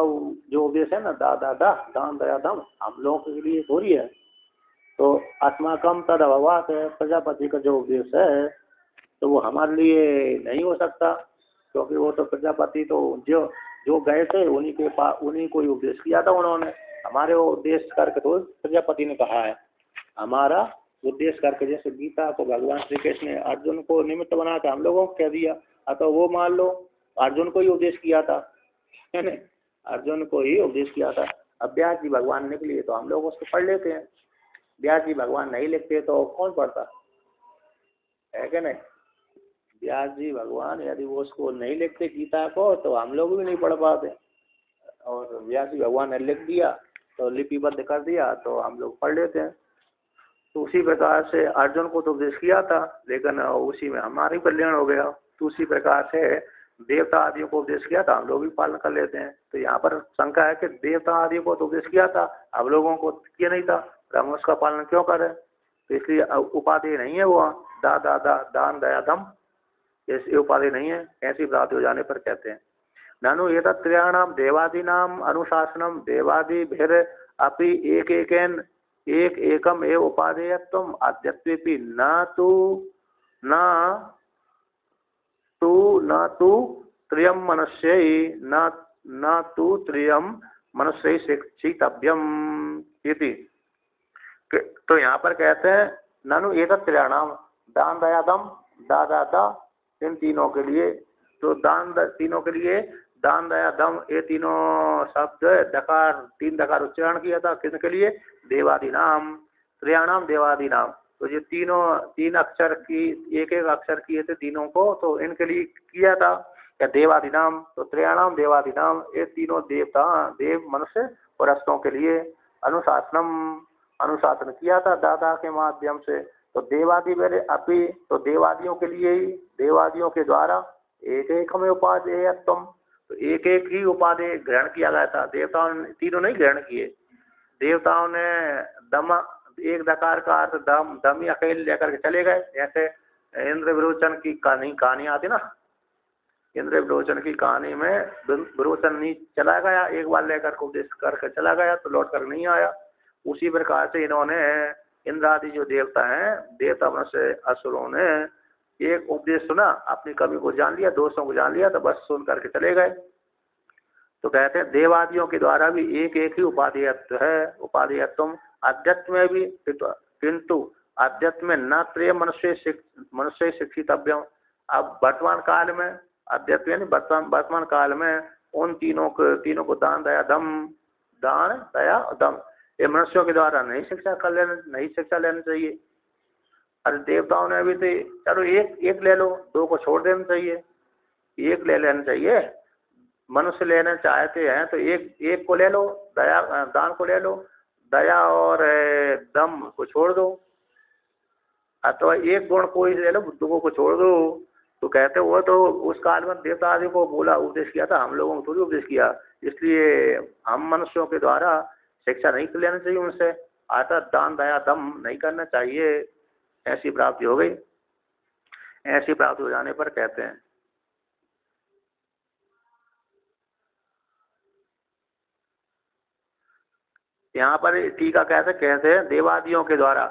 जो उपदेश है ना, दादा दा दान दया दम, हम लोगों के लिए थोड़ी है। तो अस्माकं तदभावात्, प्रजापति का जो उपदेश है तो वो हमारे लिए नहीं हो सकता, क्योंकि वो तो प्रजापति तो जो गए थे उन्हीं को ही उपदेश किया था उन्होंने। हमारे उद्देश्य करके तो प्रजापति ने कहा है, हमारा उद्देश्य करके, जैसे गीता को भगवान श्री कृष्ण ने अर्जुन को निमित्त बना के हम लोगों को कह दिया, अतः वो मान लो अर्जुन को ही उपदेश किया था, है ना, अर्जुन को ही उपदेश किया था। अब व्यास जी भगवान निकली तो हम लोग उसको पढ़ लेते हैं, व्यास जी भगवान नहीं लिखते तो कौन पढ़ता है, क्या नहीं? व्यास जी भगवान यदि वो उसको नहीं लिखते गीता को तो हम लोग भी नहीं पढ़ पाते, और व्यास जी भगवान ने लिख दिया तो लिपिबद्ध कर दिया तो हम लोग पढ़ लेते हैं। तो उसी प्रकार से अर्जुन को तो उपदेश किया था, लेकिन उसी में हमारी कल्याण हो गया। तो उसी प्रकार से देवता आदियों को उपदेश किया था, हम लोग भी पालन कर लेते हैं। तो यहाँ पर शंका है कि देवता आदियों को तो उपदेश किया था, हम लोगों को किया नहीं था, हम उसका पालन क्यों करें? तो इसलिए उपाधि नहीं है वो दा दा दा दान दया दम, ऐसी उपाधि नहीं है। ऐसी प्राप्ति हो जाने पर कहते हैं ननु एतत् त्रयाणाम देवादीनाम अनुशासनम देवादि भिर अपि एक एकम एव उपादेयत्वम आद्यत्वेपि न तु त्रयम मनुष्यै न तु त्रयम मनुष्यै शिक्षितव्यम इति। तो यहाँ पर कहते हैं ननु एतत् त्रयाणाम, दान दया दम दा दा दा, इन तीनों के लिए, तो तीनों के लिए दान दया दम, ये तीनों शब्द डकार, 3 डकार उच्चारण किया था। किसके लिए? देवादि नाम, त्रयाणाम देवादि नाम। तो ये 3 अक्षर की, एक अक्षर किए थे तीनों को, तो इनके लिए किया था क्या? देवादि नाम। तो त्रयाणाम देवादि नाम, ये तीनों देवता, देव मनुष्य और असुरों के लिए अनुशासन किया था दादा के माध्यम से। तो देवादि मेरे अपि, तो देवादियों के लिए ही, देवादियों के द्वारा एक में उपादेयत्वम, तो एक ही उपादेय ग्रहण किया गया था। देवताओं ने तीनों नहीं ग्रहण किए, देवताओं ने दम, एक दकार का अर्थ दम ही अकेले लेकर के चले गए। जैसे इंद्र विरोचन की कहानी आती ना, इंद्र विरोचन की कहानी में विरोचन नहीं चला गया, एक बार लेकर को उपदेश करके चला गया तो लौट कर नहीं आया। उसी प्रकार से इन्होंने, इंद्र आदि जो देवता हैं, देवता मनुष्य असुरों ने एक उपदेश सुना, अपनी कमी को जान लिया, दोषों को जान लिया, तो बस सुन करके चले गए। तो कहते हैं देवादियों के द्वारा भी एक ही उपादेयत्व है, उपादेयत्व अध्यात्म में भी, किंतु अध्यात्म में न त्रय मनुष्य शिक्षितव्यम। अब वर्तमान काल में अध्यात्म यानी वर्तमान काल में उन तीनों को दान दया दम, ये मनुष्यों के द्वारा नहीं शिक्षा लेनी चाहिए। अरे देवताओं ने भी तो चलो एक ले लो, 2 को छोड़ देना चाहिए, एक ले लेना चाहिए। मनुष्य लेना चाहते हैं तो एक एक को ले लो, दया दान को ले लो, दया और दम को छोड़ दो, अथवा एक गुण कोई ले लो, दुगों को छोड़ दो। तो कहते वो तो उस काल में देवता आदि को बोला, उपदेश किया था, हम लोगों को थोड़ी उपदेश किया, इसलिए हम मनुष्यों के द्वारा शिक्षा नहीं लेना चाहिए उनसे, आता दान दया दम नहीं करना चाहिए। ऐसी प्राप्ति हो गई। ऐसी प्राप्ति हो जाने पर कहते हैं, यहाँ पर टीका कहते हैं देवादियों के द्वारा,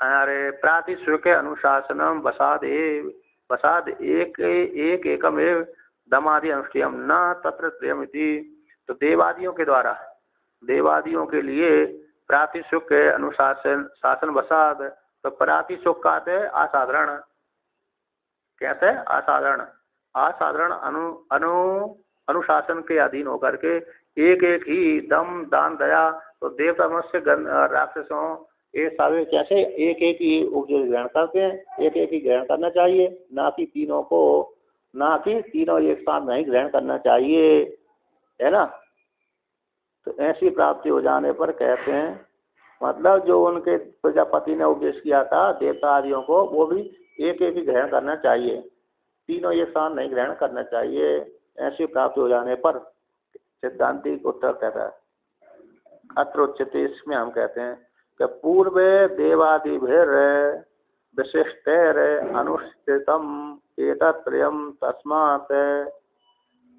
अरे प्रातिश्रुक अनुशासनम वसाद एक एक एकम एव दमादि अनुष्ठेयम न तत्र त्रयमिति। तो देवादियों के द्वारा, देवादियों के लिए प्रातिश्रुक अनुशासन शासन वसाद, तो प्रातिशुक कहते हैं असाधारण, कहते हैं असाधारण, असाधारण अनुशासन के अधीन होकर के एक एक ही दम दान दया, तो देवता मनुष्य राक्षसों ये सारे कैसे एक एक ही उपदेश ग्रहण करते हैं, एक एक ही ग्रहण करना चाहिए, ना कि तीनों को, ना कि तीनों एक साथ नहीं ग्रहण करना चाहिए, है ना। तो ऐसी प्राप्ति हो जाने पर कहते हैं, मतलब जो उनके प्रजापति ने उपदेश किया था देवता आदियों को, वो भी एक एक ही ग्रहण करना चाहिए, तीनों एक साथ नहीं ग्रहण करना चाहिए। ऐसी प्राप्ति हो जाने पर सिद्धांति उत्तर कहता है, अत्र उच्यते, इसमें हम कहते हैं कि पूर्व देवादिभिर विशिष्टैर अनुष्ठितम एतत्त्रयम् तस्मात्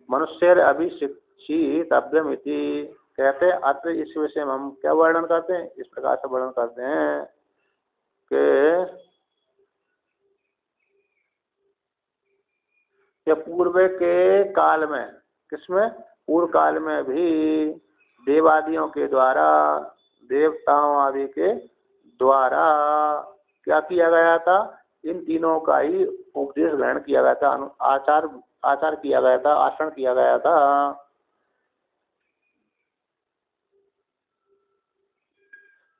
मनुष्यर अभिशिक्षितव्यम् इति। कहते हैं अत्र इस विषय में हम क्या वर्णन करते हैं, इस प्रकार से वर्णन करते हैं कि पूर्व के काल में, किसमें, पूर्व काल में भी देवादियों के द्वारा, देवताओं आदि के द्वारा क्या किया गया था, इन तीनों का ही उपदेश ग्रहण किया गया था, आचार किया गया था, आचरण किया गया था।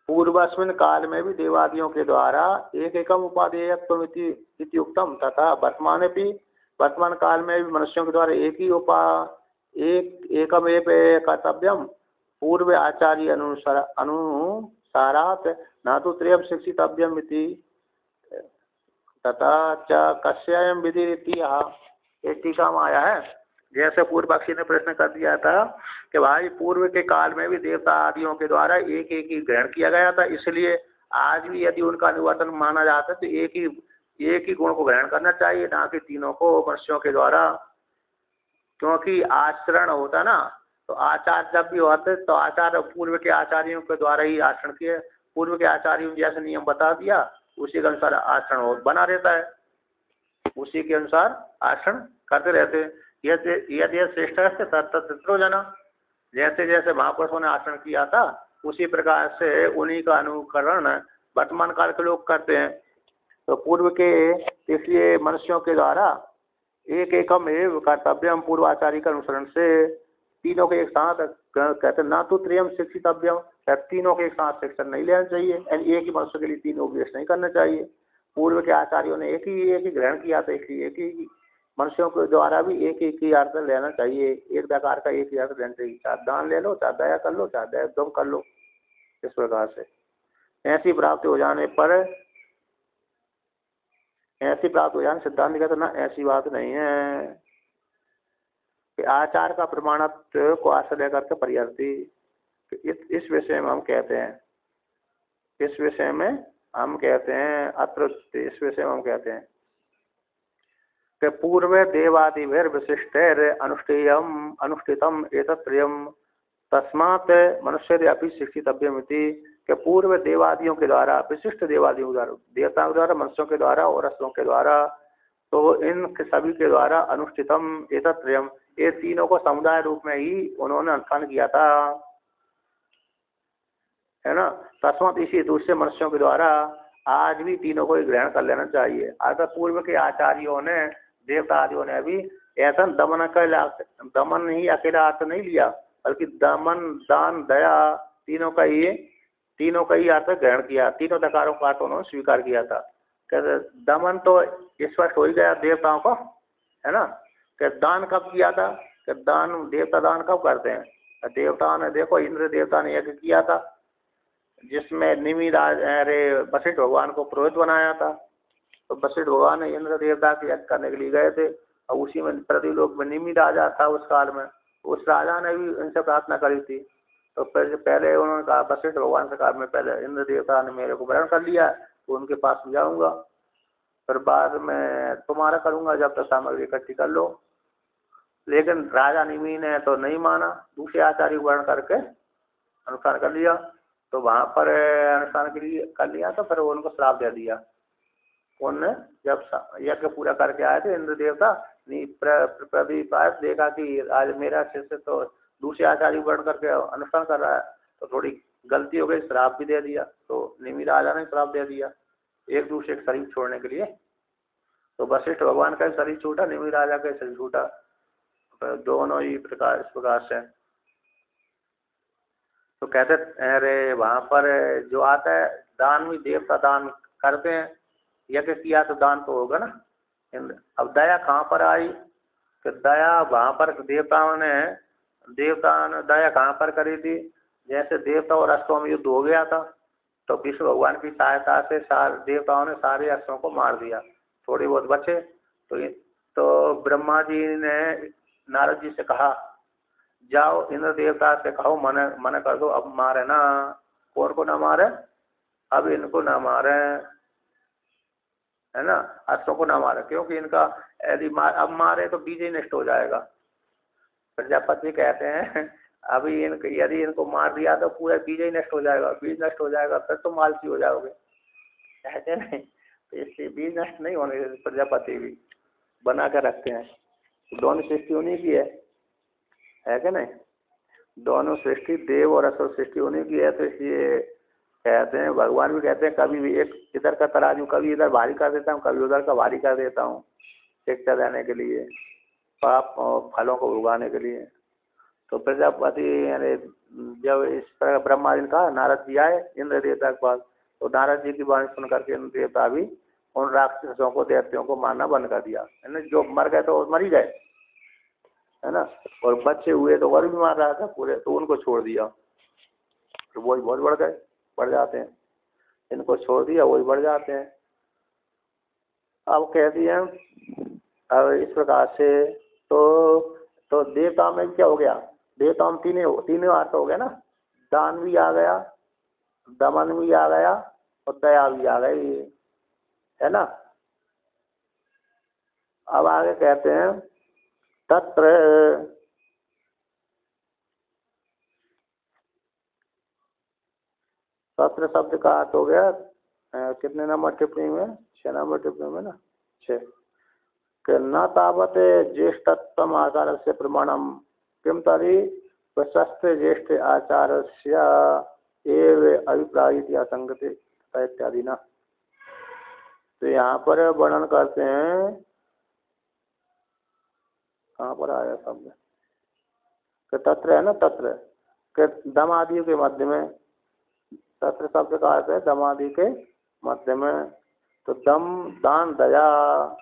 पूर्वस्मिन काल में भी देवादियों के द्वारा एक एकम उपादेयत्वम् इति उक्तम, तथा वर्तमान काल में भी मनुष्यों के द्वारा एक ही एकम एव कर्तव्यम पूर्व आचार्य अनुसारात न तो त्रयम् शिक्षितव्यम् इति तथा च कस्यायं विधिरिति। एक टीका में आया है, जैसे पूर्व पक्षी ने प्रश्न कर दिया था कि भाई पूर्व के काल में भी देवता आदियों के द्वारा एक एक ही ग्रहण किया गया था, इसलिए आज भी यदि उनका अनुवर्तन माना जाता है तो एक ही गुण को ग्रहण करना चाहिए, ना कि तीनों को मनुष्यों के द्वारा। क्योंकि आचरण होता ना, तो आचार जब भी होते तो आचार पूर्व के आचार्यों के द्वारा ही आचरण किए, पूर्व के आचार्यों ने जैसे नियम बता दिया उसी के अनुसार आचरण बना रहता है, उसी के अनुसार आचरण करते रहते हैं। यदि श्रेष्ठ है तत्रो जना, जैसे जैसे महापुरुषों ने आचरण किया था उसी प्रकार से उन्हीं का अनुकरण वर्तमान काल के लोग करते हैं। तो पूर्व के, इसलिए मनुष्यों के द्वारा एक एकम एव कर्तव्यम पूर्वाचार्य के अनुसरण से तीनों के एक साथ कहते ना तो त्रयम् शिक्षितव्यम, तीनों के एक साथ शिक्षण नहीं लेना चाहिए, यानी एक ही मनुष्य के लिए तीन उपदेश नहीं करना चाहिए। पूर्व के आचार्यों ने एक ही ग्रहण किया था, इसलिए एक ही मनुष्यों के द्वारा भी एक ही अर्थ लेना चाहिए, एक प्रकार का एक ही अर्थ लेना चाहिए, चाहे दान ले लो, चाहे दया कर लो, चाहे दया दम कर लो। इस प्रकार से ऐसी प्राप्ति हो जाने पर, ऐसी प्राप्त हो जाने सिद्धांत कहते ना ऐसी बात नहीं है कि आचार का प्रमाणत्व को आश्रय करके पर्यार्थी। इस विषय में हम कहते हैं, इस विषय में हम कहते हैं अत्र, इस विषय में हम कहते हैं कि पूर्व देवादिभिर विशिष्टैर अनुष्ठितम एतत्त्रयम् तस्मात् मनुष्य अपि शिक्षितव्यम् इति। कि पूर्व देवादियों के द्वारा, विशिष्ट देवादियों के द्वारा, देवताओं के द्वारा, मनुष्यों के द्वारा और असुरों के द्वारा, तो इन सभी के द्वारा अनुष्ठितम एतत्त्रयम्, ये तीनों को समुदाय रूप में ही उन्होंने अनुष्ठान किया था, है ना। तस्मात् इसी दूसरे मनुष्यों के द्वारा आज भी तीनों को ग्रहण कर लेना चाहिए। अतः पूर्व के आचार्यों ने, देवता आदियों ने भी ऐसा दमन ही अकेला अर्थ नहीं लिया, बल्कि दमन दान दया तीनों का ही अर्थ ग्रहण किया, तीनों प्रकारों का अर्थ उन्होंने स्वीकार किया था। दमन तो स्पष्ट हो ही गया देवताओं को, है ना। कि दान कब किया था, कि दान देवता दान कब करते हैं? देवताओं ने देखो, इंद्र देवता ने यज्ञ किया था जिसमें निमि राज अरे वशिष्ठ भगवान को पुरोहित बनाया था। तो वशिष्ठ भगवान इंद्र देवता के यज्ञ करने के लिए गए थे और उसी में पृथ्वीलोक में निमि राजा था उस काल में। उस राजा ने भी इनसे प्रार्थना करी थी। तो पहले उन्होंने कहा, वशिष्ठ भगवान से कहा, मैं पहले इंद्र देवता ने मेरे को वरण कर लिया तो उनके पास जाऊंगा, फिर बाद में तुम्हारा करूंगा, जब तक सामग्री इकट्ठी कर लो। लेकिन राजा निमि ने तो नहीं माना, दूसरे आचार्य वर्ण करके अनुष्ठान कर लिया। तो वहां पर अनुष्ठान के लिए कर लिया तो फिर उनको श्राप दे दिया। उनने जब यज्ञ पूरा करके आए थे इंद्र देवता, प्रदीप देखा कि आज मेरा शिष्य तो दूसरे आचार्य वर्ण करके अनुष्ठान कर रहा है, तो थोड़ी गलती हो गई, श्राप भी दे दिया। तो निमि राजा ने श्राप दे दिया एक दूसरे के शरीर छोड़ने के लिए। तो वशिष्ठ भगवान का शरीर छूटा, निमि राजा का शरीर छूटा, तो दोनों ही प्रकार इस प्रकार से। तो कहते अरे वहां पर जो आता है दान भी देवता दान करते हैं, यज्ञ किया तो दान तो होगा ना। अब दया कहाँ पर आई? कि दया वहां पर देवताओं ने दया कहाँ पर करी थी? जैसे देवता और असुरों में युद्ध हो गया था, तो विष्णु भगवान की सहायता से देवताओं ने सारे असुरों को मार दिया, थोड़ी बहुत बचे। तो ब्रह्मा जी ने नारद जी से कहा, जाओ इंद्र देवता से कहो मना कर दो, अब मारे ना। कौन को ना मारे? अब इनको ना मारे, है ना, असुरों को ना मारे, क्योंकि इनका यदि अब मारे तो बीज ही नष्ट हो जाएगा। प्रजापति कहते हैं अभी यदि इनको मार दिया तो पूरा बीज ही नष्ट हो जाएगा, बीज नष्ट हो जाएगा फिर तुम आलसी हो जाओगे, कहते नहीं। तो इसलिए बीज नष्ट नहीं होने देते, प्रजापति भी बना कर रखते हैं। दोनों सृष्टि उन्हीं की है कि नहीं? दोनों सृष्टि देव और असुर सृष्टि उन्हीं की है। तो इसलिए कहते हैं, भगवान भी कहते हैं, कभी भी एक इधर का तराजू कभी इधर भारी कर देता हूँ, कभी उधर का भारी कर देता हूँ, शिक्षा देने के लिए, पाप और फलों को उगाने के लिए। तो प्रजापति यानी जब इस तरह ब्रह्मा जी ने कहा, नारद जी आए इंद्र देवता के पास, तो नारद जी की वाणी सुन करके इंद्र देवता भी उन राक्षसों को दैत्यों को मारना बंद कर दिया। है ना, जो मर गए तो मर ही गए, है ना, और बच्चे हुए तो वर भी मार रहा था पूरे, तो उनको छोड़ दिया, तो वही बहुत बढ़ जाते हैं। इनको छोड़ दिया वही बढ़ जाते हैं। अब कहती हैं अब इस प्रकार से तो देवता में क्या हो गया? देवता में तीनों अर्थ हो गया ना, दान भी आ गया, दमन भी आ गया और दया भी आ गई, है ना। अब आगे कहते हैं तत्र शब्द का अर्थ हो गया कितने नंबर टिप्पणी में? 6 नंबर टिप्पणी में ना, 6। न तावत ज्येष्ठत्वम आचार से प्रमाणम किम तरी प्रशस्त ज्येष्ठ आचार से अभिप्राय संगति इत्यादि ना। तो यहाँ पर वर्णन करते हैं, कहाँ पर आया शब्द? तत्र है ना, तत्र के दम आदि के मध्य में, तत्र शब्द का अर्थ है दम आदि के मध्य में। तो दम दान दया,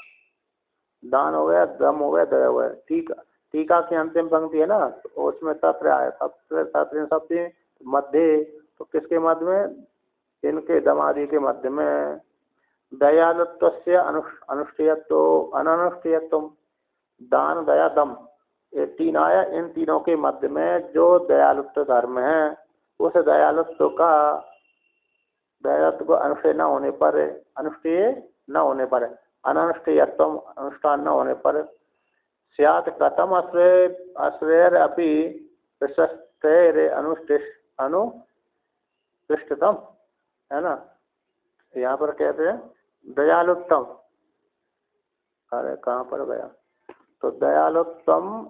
दान हो गया, दम हो गया, दया हो गया। टीका की अंतिम पंक्ति है ना, तो उसमें तत्र आया, तत्र शब्द मध्य, तो किसके मध्य में? इनके दम आदि के मध्य में। दयालुत्व से अनुष्ठेयत्व अननुष्ठेयत्व, दान दया दम, ये 3 आया। इन तीनों के मध्य में जो दयालुत्व धर्म है, उस दयालुत्व को अनुष्ठेय न होने पर, अननुष्ठेयत्व अनुष्ठान न होने पर, स्यात् कथम अश्रेयर अपि प्रशस्तेर अनुष्ठितम, है ना। यहाँ पर कहते हैं दयालुत्तम, अरे कहाँ पर गया? तो दयालुत्तम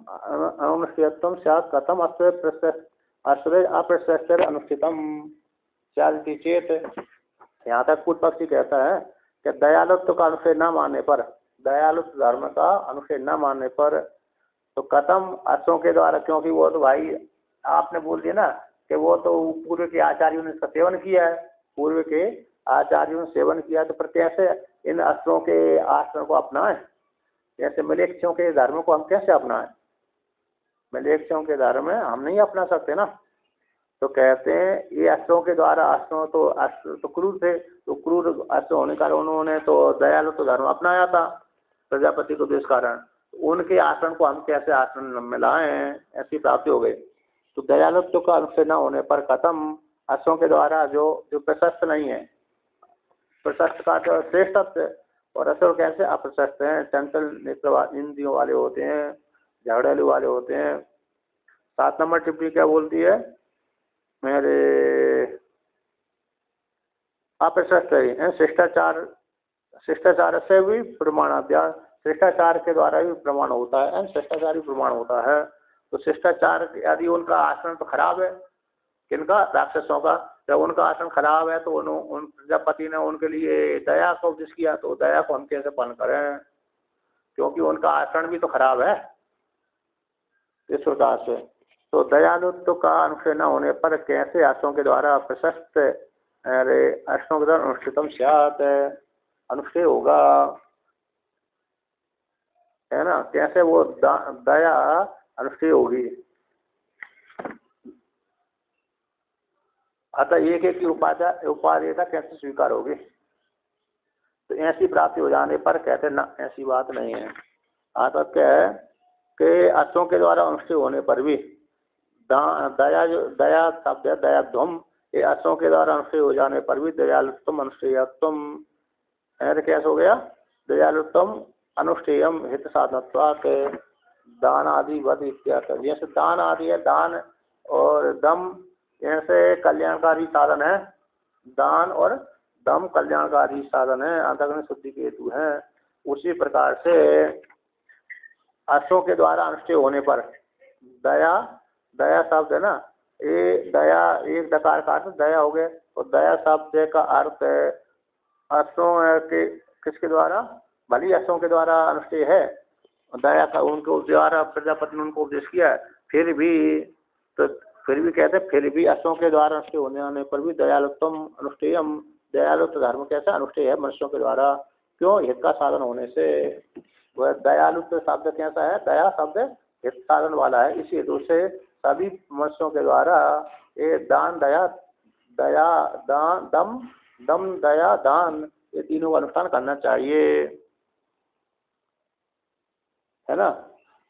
अनुष्ठितम स्यात् कथम अश्रेय अप्रशस्तेर अनुष्ठितम चालती चेत। यहाँ तक पूर्व पक्षी कहता है कि दयालुत्व का अनुष्ठेय न मानने पर, दयालुत्व धर्म का अनुष्ठेय न मानने पर, तो कथम असुरों के द्वारा, क्योंकि वो तो भाई आपने बोल दिया ना कि वो तो पूर्व के आचार्यों ने इसका सेवन किया है, पूर्व के आचार्यों ने सेवन किया, तो फिर कैसे इन असुरों के आचरण को अपनाएं? जैसे मलेच्छियों के धर्म को हम कैसे अपनाएं? मलेच्छों के धर्म में हम नहीं अपना सकते ना। तो कहते हैं ये अश्वों के द्वारा, अश्व तो क्रूर थे, तो क्रूर अश्व होने कारण उन्होंने तो दयालु तो धर्म अपनाया था प्रजापति को जिस कारण उनके आचरण को हम कैसे आचरण में लाएं, ऐसी प्राप्ति हो गई। तो दयालुत्व का अनुष्ठेय न होने पर खत्म अश्वों के द्वारा जो जो प्रशस्त नहीं है, प्रशस्त का जो श्रेष्ठत्व, और असुर कैसे अप्रशस्त हैं, चंचल नेत्र इंद्रियों वाले होते हैं, झगड़ेलू वाले होते हैं। 7 नंबर टिप्पणी क्या बोलती है, मेरे अप्रशस्त है शिष्टाचार, शिष्टाचार से भी प्रमाण अभ्यास, शिष्टाचार के द्वारा भी प्रमाण होता है, शिष्टाचार भी प्रमाण होता है। तो शिष्टाचार यदि उनका आचरण तो खराब है, किनका, राक्षसों का, जब उनका आचरण खराब है तो उन प्रजापति ने उनके लिए दया का उपदेश किया, तो दया को हम कैसे पालन करें, क्योंकि उनका आचरण भी तो खराब है इस प्रकार से। तो दयालुत्व का अनुष्ठेय न होने पर कैसे अश्वों के द्वारा प्रशस्त, अरे अश्वों के द्वारा अनुष्ठितम स्यात्, अनुष्ठेय होगा, है ना, कैसे वो दया अनुष्ठेय होगी। अतः एक एक की उपादेयता कैसे स्वीकार होगी। तो ऐसी प्राप्ति हो जाने पर कहते ना, ऐसी बात नहीं है। अतः क्या कि अश्वों के द्वारा अनुष्ठेय होने पर भी दया, जो दया शब्द है, दया ध्वम, ये अश्वों के द्वारा अनुष्ठेय हो जाने पर भी दयालुत्तम अनुष्ठेयत्वम, ऐसे कैसे हो गया, दयालुत्तम अनुष्ठेयम हित साधनत्वा के दान आदि वध इत्यादि। जैसे दान आदि है, दान और दम ऐसे कल्याणकारी साधन है, दान और दम कल्याणकारी साधन है, अंतःकरण शुद्धि के हेतु है। उसी प्रकार से अश्वों के द्वारा अनुष्ठेय होने पर दया, दया शब्द है ना, ये दया एक दकार का अर्थ दया हो गया, तो दया शब्द का अर्थ है अश्वों के किसके द्वारा, भली अश्वों के द्वारा अनुष्ठेय है, दया का उनको द्वारा प्रजापति ने उनको उपदेश किया है, फिर भी तो फिर भी कहते हैं फिर भी अश्वों के द्वारा अनुष्ठेय होने आने पर भी दयालुत्वम अनुष्ठेयम, दयालुत्व धर्म कैसा अनुष्ठेय है मनुष्यों के द्वारा, क्यों, हित का साधन होने से। वह दयालुत्व शब्द कैसा है, दया शब्द हित साधन वाला है, इसी हेतु से सभी मनुष्यों के द्वारा ये दान, दया, दया दान, दम दया दान, ये तीनों का अनुष्ठान करना चाहिए, है ना।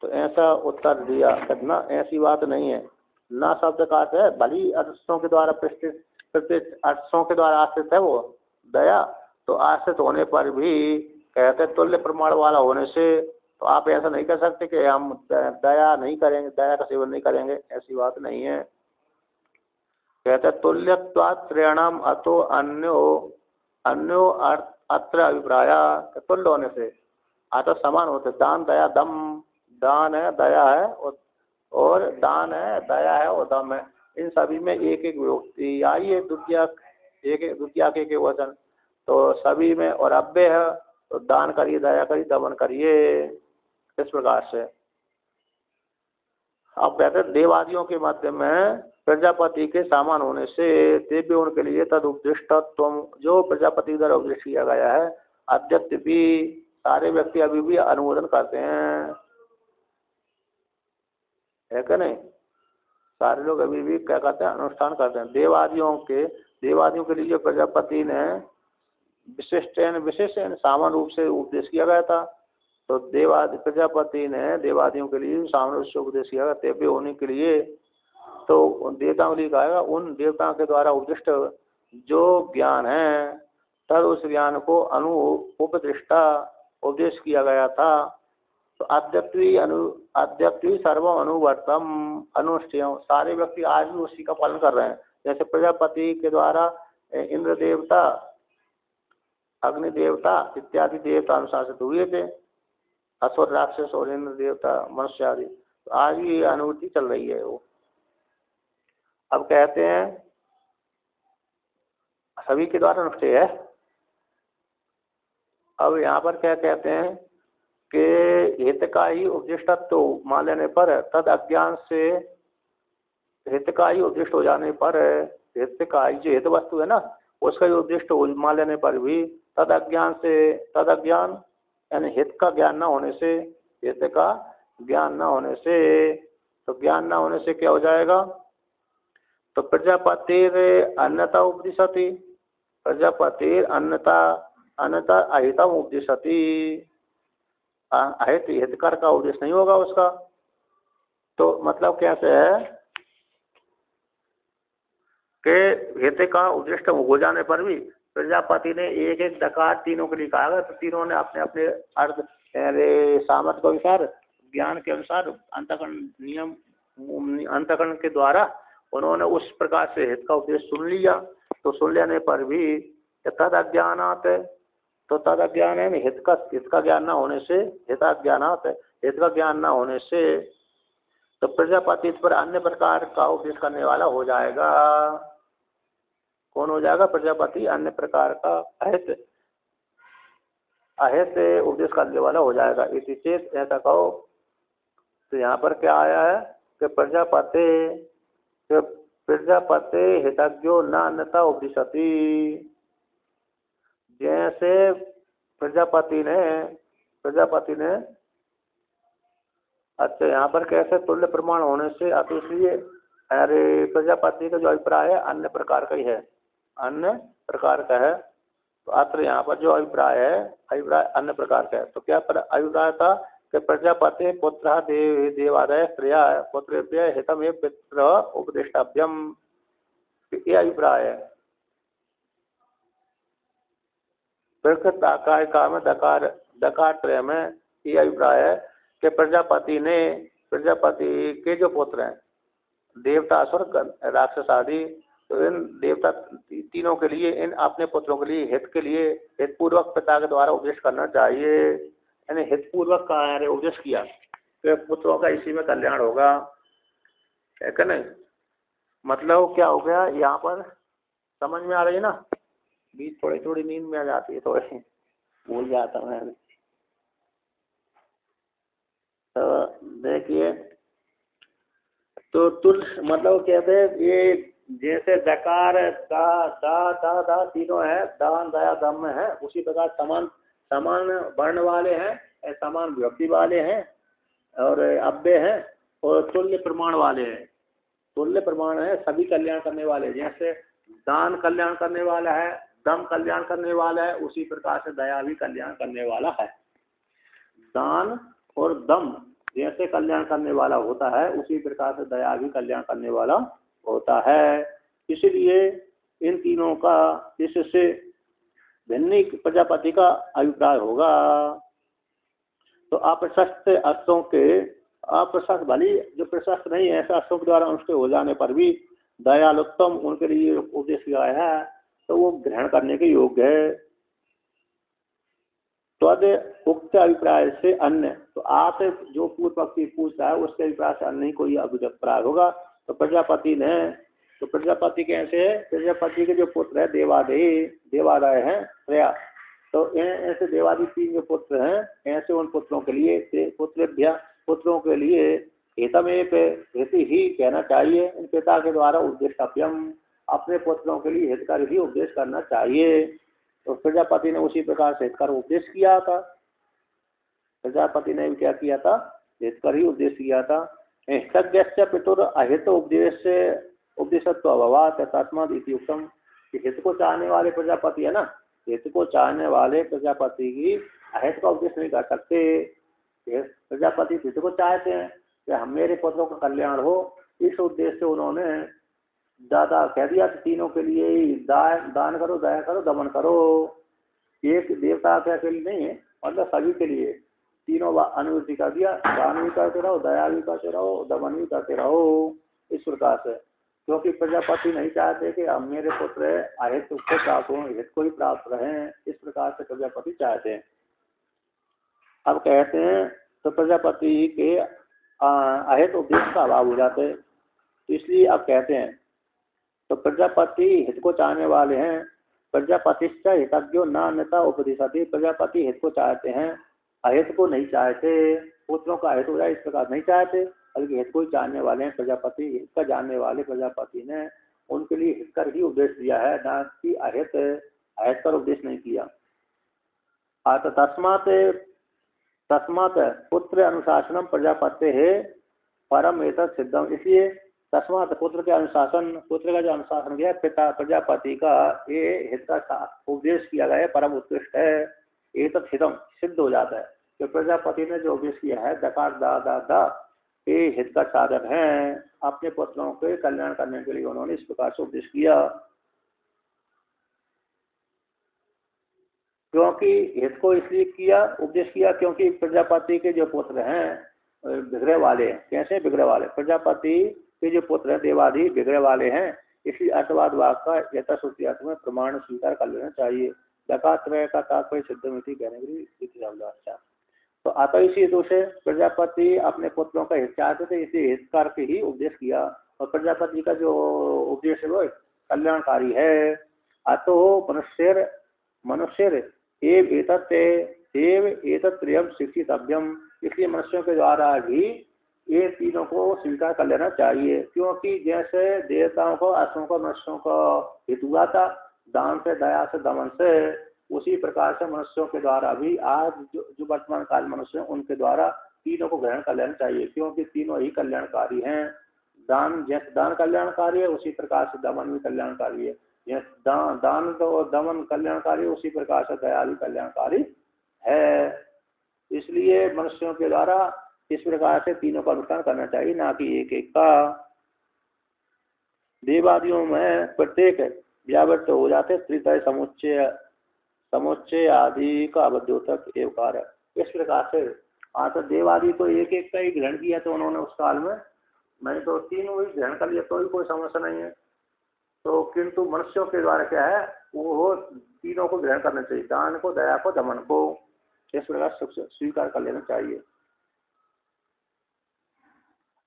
तो ऐसा उत्तर दिया, करना ऐसी बात नहीं है। ना शब्द का अर्थ है भली अर्थों के द्वारा प्रतिष्ठित, अर्थों के द्वारा आश्रित है वो दया, तो आश्रित होने पर भी कहते तुल्य प्रमाण वाला होने से, तो आप ऐसा नहीं कर सकते कि हम दया नहीं करेंगे, दया का सेवन नहीं करेंगे, ऐसी बात नहीं है। कहते तुल्यत्वात् त्रयाणाम अतो अन्यो अत्र अभिप्राय, तुल्य होने से अतः समान होते, दान दया दम, दान है दया है और दान है दया है और दम है, इन सभी में एक एक विभक्ति आई है, द्वितीया के वचन, तो सभी में और अव्यय है, तो दान करिए, दया करिए, दमन करिए, इस प्रकार से। अब कहते हैं देवादियों के मध्य में प्रजापति के समान होने से दिव्य उनके लिए तद उपदिष्टत्व, जो प्रजापति द्वारा उपदेश किया गया है, अद्यत्य भी सारे व्यक्ति अभी भी अनुमोदन करते हैं, है क्या नहीं, सारे लोग अभी भी क्या करते हैं, अनुष्ठान करते हैं। देवादियों के लिए जो प्रजापति ने विशेष सामान्य रूप से उपदेश किया गया था, तो प्रजापति ने देवादियों के लिए सामान्य रूप से उपदेश किया गया, दिव्य होने के लिए, तो देवताओं के लिए कहा, उन देवताओं के द्वारा उपदिष्ट जो ज्ञान है, तब उस ज्ञान को उपदृष्टा उपदेश किया गया था। तो अद्यत्वी सर्वम अनुवर्तम अनुष्ठेयम, सारे व्यक्ति आज भी उसी का पालन कर रहे हैं। जैसे प्रजापति के द्वारा इंद्र देवता, अग्नि देवता इत्यादि देवता अनुशासित हुए थे, असुर राक्षस और इंद्र देवता मनुष्य आदि, तो आज भी अनुभूति चल रही है वो। अब कहते हैं सभी के द्वारा अनुष्ठेय है। अब यहाँ पर क्या कहते हैं कि हित का ही उपदिष्टत्व मान लेने पर तद अज्ञान से, हित का ही उपदिष्ट हो जाने पर, हित का ही जो हित वस्तु है ना उसका ही उपदिष्ट मान लेने पर भी तद अज्ञान यानी हित का ज्ञान न होने से, हित का ज्ञान न होने से तो ज्ञान ना होने से क्या हो जाएगा? तो प्रजापतिर अन्यता उपदिशति, प्रजापतिर अन्यता अन्यता अहितम उपदिशति, अहित हितकर का उपदेश नहीं होगा उसका। तो मतलब कैसे है कि हित का उद्दिष्ट हो जाने पर भी प्रजापति ने एक एक डकार तीनों के लिए कहा, तो तीनों ने अपने अपने अर्थ सामर्थ्य के अनुसार, ज्ञान के अनुसार, अंतःकरण नियम, अंतःकरण के द्वारा उन्होंने उस प्रकार से हित का उपदेश सुन लिया। तो सुन लेने पर भी तद अज्ञानात है, तो तद अज्ञान है हित का ज्ञान ना होने से, हिताज्ञानात है, हित का ज्ञान ना होने से तो प्रजापति इस पर अन्य प्रकार का उपदेश करने वाला हो जाएगा। कौन हो जाएगा? प्रजापति अन्य प्रकार का अहित अहित उपदेश करने वाला हो जाएगा। इसी चेत ऐसा कहो। तो यहाँ पर क्या आया है कि प्रजापति हितज्ञो न अन्यथा उपदिशति, जैसे प्रजापति ने अच्छा यहाँ पर कैसे तुल्य प्रमाण होने से, तो इसलिए अरे प्रजापति का जो अभिप्राय है अन्य प्रकार का ही है, अन्य प्रकार का है। तो अत्र यहाँ पर जो अभिप्राय है, अभिप्राय अन्य प्रकार का है। तो क्या अभिप्राय था कि प्रजापति पुत्र देवादय प्रिया पुत्र हितम पित्र उपदिष्टाभ्यम, ये अभिप्राय है। प्रकृत काम दकार त्रय में ये अभिप्राय है कि प्रजापति के जो पुत्र हैं, देवता असुर राक्षस आदि, तो इन देवता तीनों के लिए, इन अपने पुत्रों के लिए हित के लिए हितपूर्वक पिता के द्वारा उपदेश करना चाहिए। यानी हितपूर्वक का उपदेश किया तो पुत्रों का इसी में कल्याण होगा, है कि नहीं? मतलब क्या हो गया यहाँ पर, समझ में आ रही है ना? बीच थोड़ी थोड़ी नींद में आ जाती है, तो ऐसे भूल जाता हूँ। तो देखिए, तो तुल मतलब कहते हैं ये जैसे दकार दा तीनों है, दान दया दम में है, उसी प्रकार समान वर्ण वाले हैं, समान विभक्ति वाले हैं और अव्यय हैं, और तुल्य प्रमाण वाले हैं। तुल्य प्रमाण है सभी कल्याण करने वाले, जैसे दान कल्याण करने वाला है, दम कल्याण करने वाला है, उसी प्रकार से दया भी कल्याण करने वाला है। दान और दम जैसे कल्याण करने वाला होता है, उसी प्रकार से दया भी कल्याण करने वाला होता है। इसलिए इन तीनों का इससे भिन्न प्रजापति का अभिप्राय होगा। तो अप्रशस्त अर्थों के, अप्रशस्त भली जो प्रशस्त नहीं है, ऐसा अर्थों के द्वारा अनुष्ठित हो जाने पर भी दयालुत्तम उनके लिए उपदेश किया है, तो वो ग्रहण करने के योग्य है। तद उक्त अभिप्राय से अन्य, तो आप जो पूर्व पक्षी पूछ रहा है उसके अभिप्राय से अन्य ही कोई अभिप्राय होगा। तो प्रजापति ने, तो प्रजापति कैसे है? प्रजापति के जो पुत्र है देवादय हैं त्रया, तो ऐसे देवादि तीन जो पुत्र हैं, ऐसे उन पुत्रों के लिए पुत्रों के लिए हितमेप हित ही कहना चाहिए। इन पिता के द्वारा उपदेष्टाभ्यम, अपने पुत्रों के लिए हितकर ही उपदेश करना चाहिए। तो प्रजापति ने उसी प्रकार से हितकर उपदेश किया था। प्रजापति ने भी क्या किया था? हितकर ही उपदेश किया था। हितज्ञस्य पितुर अहित उपदेशत्व अभावात् तस्मात् इति उक्तम, हित को चाहने वाले प्रजापति है ना, हित को चाहने वाले प्रजापति की अहित का उपदेश नहीं कर सकते। प्रजापति हित को चाहते हैं कि हम मेरे पुत्रों का कल्याण हो, इस उद्देश्य से उन्होंने दादा कह दिया कि तीनों के लिए दान करो, दया करो, दमन करो। एक देवता के लिए नहीं है, मतलब सभी के लिए तीनों अनुमति कर दिया, दान भी करते रहो, दया भी करते रहो, दमन भी करते रहो, इस प्रकार से। क्योंकि प्रजापति नहीं चाहते कि हम मेरे पुत्र अहित को प्राप्त हो, हित को ही प्राप्त रहें, इस प्रकार से प्रजापति चाहते हैं। अब कहते हैं तो प्रजापति के अहित उपदेश का अभाव हो जाते, तो इसलिए अब कहते हैं तो प्रजापति हित को चाहने वाले हैं। प्रजापतिश्च हितज्ञो न अन्यथा उपदिशति, प्रजापति हित को चाहते हैं, अहित को नहीं चाहते। पुत्रों का अहित हो जाए इस प्रकार नहीं चाहते, बल्कि हित को ही जानने वाले हैं। प्रजापति हित का जानने वाले प्रजापति ने उनके लिए हित कर ही उपदेश दिया है, न कि अहित कर उपदेश नहीं किया। तस्मात् पुत्र अनुशासनम प्रजापते है परम एतत् सिद्धम, इसलिए तस्मात् पुत्र के अनुशासन, पुत्र का जो अनुशासन किया पिता प्रजापति का ये हित का उपदेश किया गया है, परम उत्कृष्ट है। एतत् हितम सिद्ध हो जाता है कि प्रजापति ने जो उपदेश किया है दकार दा दा दा ये हित का साधन है, अपने पुत्रों के कल्याण करने के लिए उन्होंने इस प्रकार से उपदेश किया। क्योंकि हित को इसलिए किया, उपदेश किया क्योंकि प्रजापति के जो पुत्र हैं बिगड़े वाले हैं। कैसे बिगड़े वाले? प्रजापति के जो पुत्र हैं देवादि बिगड़े वाले हैं, इसलिए अर्थवाद वाक का यथाश्रुति अर्थ में प्रमाण स्वीकार कर लेना चाहिए। दत्तात्रेय का तात्पर्य सिद्धमिति कहने के लिए। तो आता इसी हेतु से प्रजापति अपने पुत्रों का हित चाहते थे, इसी हित करके ही उपदेश किया, और प्रजापति का जो उपदेश है वो कल्याणकारी है। अतो मनुष्य एव एतत् त्रयम् शिक्षितव्यम्, इसलिए मनुष्यों के द्वारा भी ये तीनों को स्वीकार कर लेना चाहिए। क्योंकि जैसे देवताओं को असुरों को मनुष्यों को हित हुआ था दान से, दया से, दमन से, उसी प्रकार से मनुष्यों के द्वारा भी आज जो वर्तमान काल मनुष्य हैं उनके द्वारा तीनों को ग्रहण कर लेना चाहिए, क्योंकि तीनों ही कल्याणकारी हैं। दान जैसे दान कल्याणकारी है उसी प्रकार से दमन भी कल्याणकारी है, दान तो दमन कल्याणकारी उसी प्रकार से दया भी कल्याणकारी है। इसलिए मनुष्यों के द्वारा इस प्रकार से तीनों का अनुष्ठान करना चाहिए, ना कि एक एक का। देवादियों में प्रत्येक व्यावृत्त हो जाते त्रितय समुच्चय आदि का अवद्योतक एवकार है। इस प्रकार से तो देवादि तो एक एक का ही ग्रहण किया तो उन्होंने उस काल में, मैंने तो तीनों ही ग्रहण कर लिया तो भी कोई समस्या नहीं है। तो किंतु मनुष्यों के द्वारा क्या है वो तीनों को ग्रहण करना चाहिए, दान को, दया को, दमन को, इस प्रकार स्वीकार कर लेना चाहिए।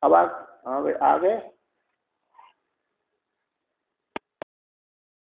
अब आगे